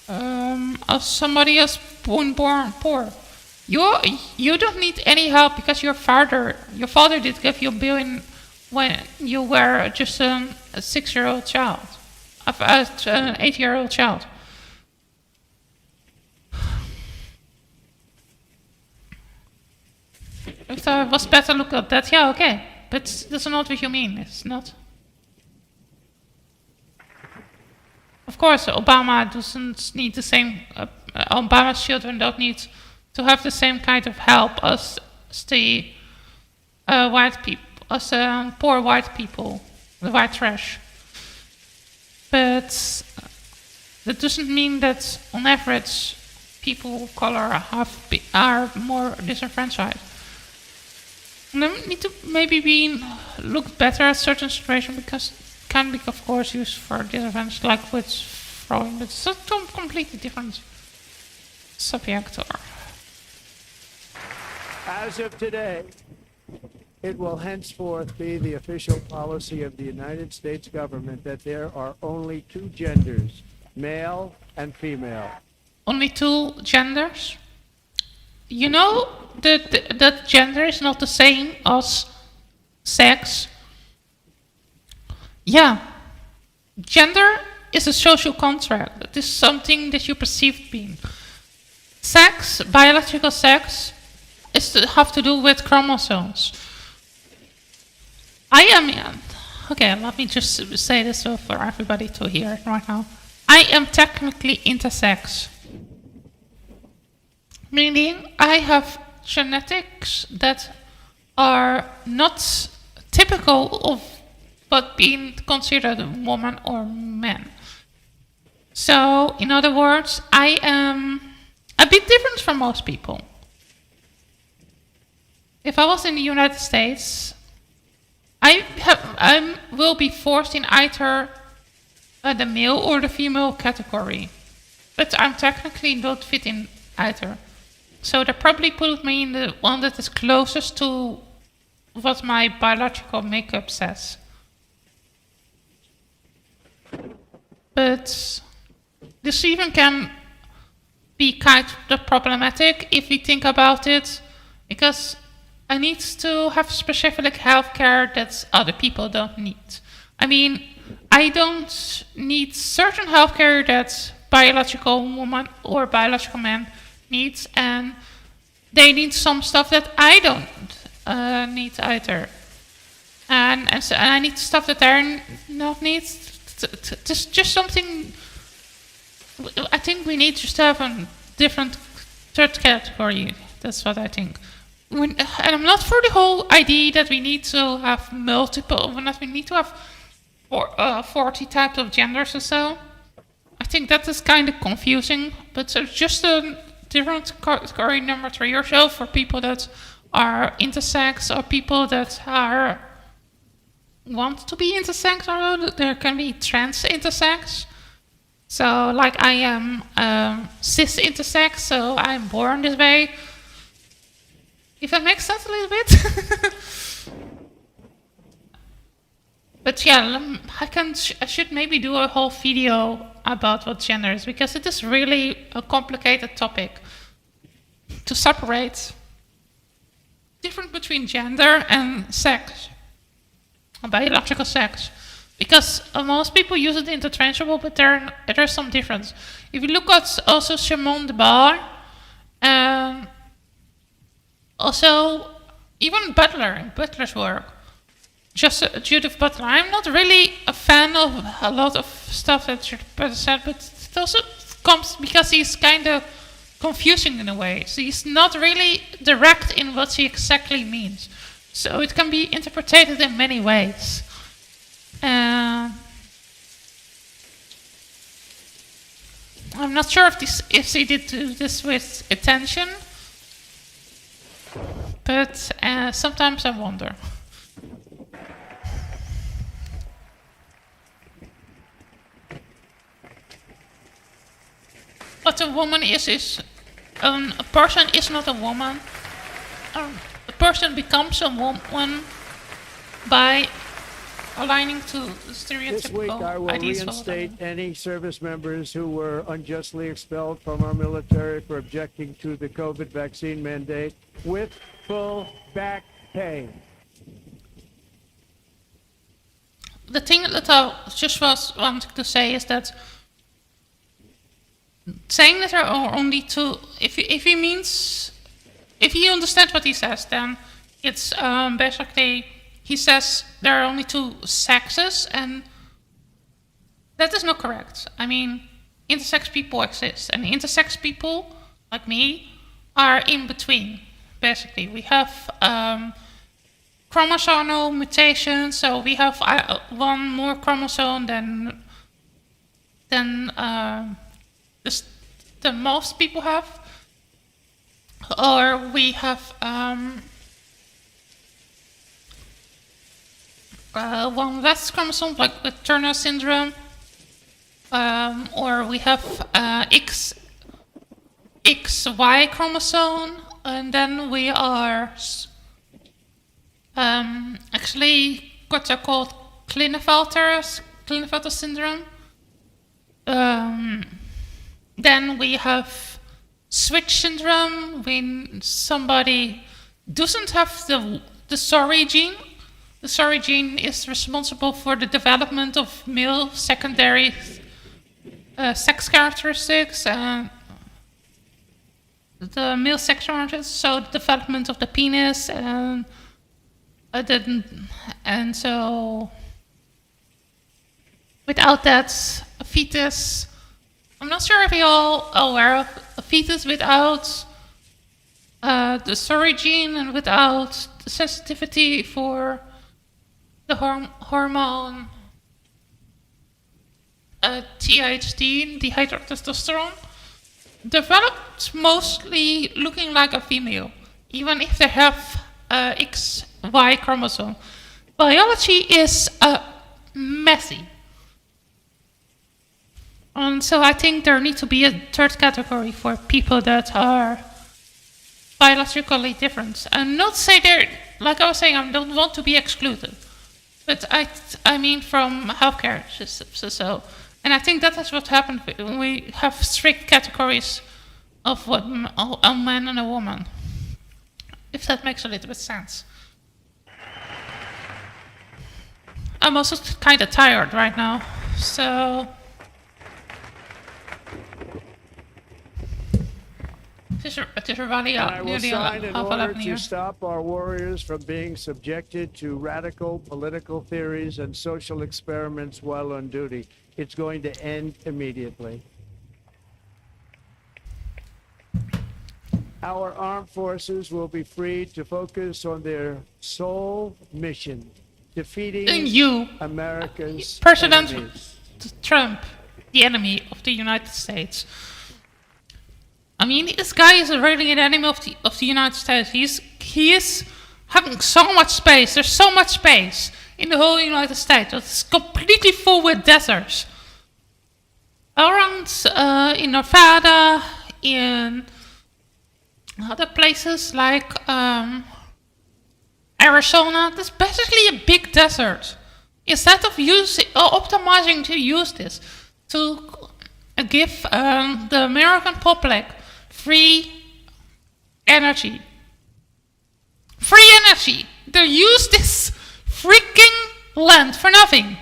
as somebody else born poor. You don't need any help because your father did give you $1 billion when you were just a 6-year-old child, an 8-year-old child. If there was better look at that, yeah, okay. But that's not what you mean, it's not. Of course, Obama doesn't need the same, Obama's children don't need to have the same kind of help as the white people, as poor white people, the white trash. But that doesn't mean that on average people of color are more disenfranchised. And they need to maybe look better at certain situations because it can be, of course, used for disadvantage, like with throwing, but it's a completely different subject. As of today, it will henceforth be the official policy of the United States government that there are only 2 genders, male and female. Only 2 genders? You know that gender is not the same as sex? Yeah. Gender is a social contract. It is something that you perceive being. Sex, biological sex, have to do with chromosomes. Okay, let me just say this so for everybody to hear right now. I am technically intersex. Meaning I have genetics that are not typical of what being considered a woman or man. So, in other words, I am a bit different from most people. If I was in the United States, I will be forced in either the male or the female category. But I'm technically not fit in either. So they probably put me in the one that is closest to what my biological makeup says. But this even can be kind of problematic if we think about it, because needs to have specific healthcare that other people don't need. I mean, I don't need certain healthcare that biological woman or biological man needs, and they need some stuff that I don't need either. And so I need stuff that they're not needs. Just something. I think we need just to have a different third category. That's what I think. And I'm not for the whole idea that we need to have multiple, that we need to have 40 types of genders or so. I think that is kind of confusing, but so just a different category number 3 or so for people that are intersex or people that are want to be intersex, or there can be trans intersex. So like I am cis intersex, so I'm born this way. If that makes sense a little bit. But yeah, I should maybe do a whole video about what gender is, because it is really a complicated topic to separate difference between gender and sex, biological sex. Because most people use it interchangeable, but there's some difference. If you look at also Simone de Beauvoir, also even Butler's work, just Judith Butler. I'm not really a fan of a lot of stuff that Judith Butler said, but it also comes because he's kind of confusing in a way. So he's not really direct in what he exactly means. So it can be interpreted in many ways. I'm not sure if he did do this with intention, but sometimes I wonder. What a woman is a person is not a woman. A person becomes a woman by aligning to stereotypical This week I will ideas. reinstate any service members who were unjustly expelled from our military for objecting to the COVID vaccine mandate with full back pay. The thing that I just was wanting to say is that saying that there are only two, if you understand what he says, then it's basically he says there are only two sexes, and that is not correct. I mean, intersex people exist, and intersex people, like me, are in between. Basically, we have chromosomal mutations, so we have one more chromosome than most people have, or we have one less chromosome, like with Turner syndrome, or we have XY chromosome, and then we are actually what are called Klinefelter syndrome. Then we have switch syndrome when somebody doesn't have the sorry gene. The sorry gene is responsible for the development of male secondary sex characteristics, the male sex characteristics, so the development of the penis, and so without that, a fetus. I'm not sure if you're all aware of a fetus without the sorry gene and without the sensitivity for the hormone THD, dihydrotestosterone, developed mostly looking like a female, even if they have XY chromosome. Biology is messy. And so I think there needs to be a third category for people that are biologically different. And not say they're, like I was saying, I don't want to be excluded. But I mean from healthcare systems. So, and I think that is what happened when we have strict categories of what a man and a woman. If that makes a little bit sense. I'm also kind of tired right now, so het is er wel And I will nearly sign an half order 11 to here. stop our warriors from being subjected to radical political theories and social experiments while on duty. It's going to end immediately. Our armed forces will be free to focus on their sole mission, defeating And you, America's President enemies. Trump, the enemy of the United States. I mean, this guy is really an enemy of the United States. He is having so much space. There's so much space in the whole United States. It's completely full with deserts. Around in Nevada, in other places like Arizona, there's basically a big desert. Instead of optimizing to use this to give the American public free energy. Free energy! They use this freaking land for nothing.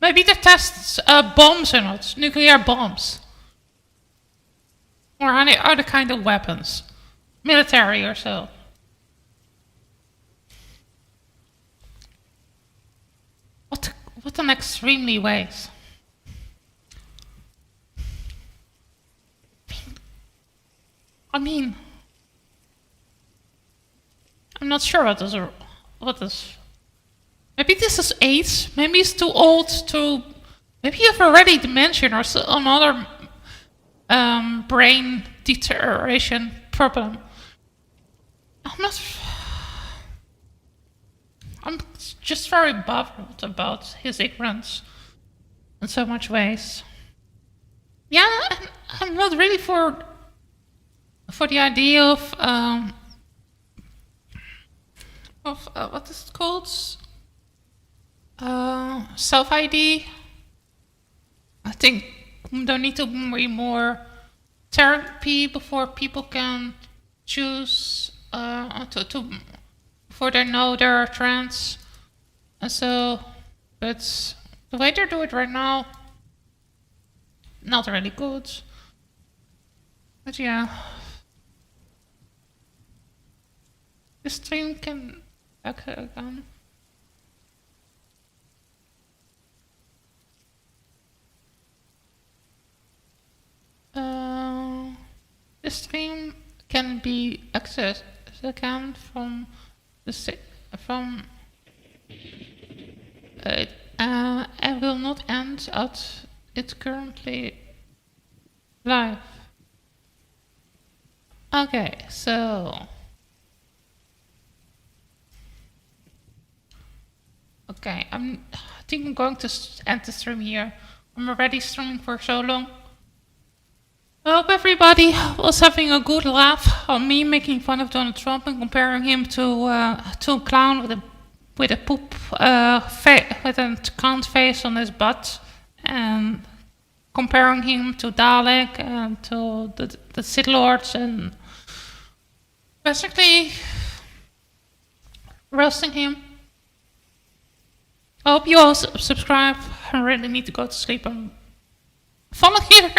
Maybe they test bombs or not, nuclear bombs. Or any other kind of weapons. Military or so. What an extremely waste. I mean, I'm not sure what is. Maybe this is AIDS. Maybe it's too old to. Maybe you have already dementia or another brain deterioration problem. I'm just very bothered about his ignorance in so much ways. Yeah, I'm not really for the idea of what is it called? Self-ID. I think there need to be more therapy before people can choose before they know they're trans. And so, but the way they do it right now, not really good. But yeah. The stream can occur again. The stream can be accessed again from and will not end at it's currently live. Okay, so okay, I think I'm going to end the stream here. I'm already streaming for so long. I hope everybody was having a good laugh on me making fun of Donald Trump and comparing him to a clown with a poop with a cunt face on his butt, and comparing him to Dalek and to the Sith Lords, and basically roasting him. I hope you all subscribe. I really need to go to sleep. I'm falling here.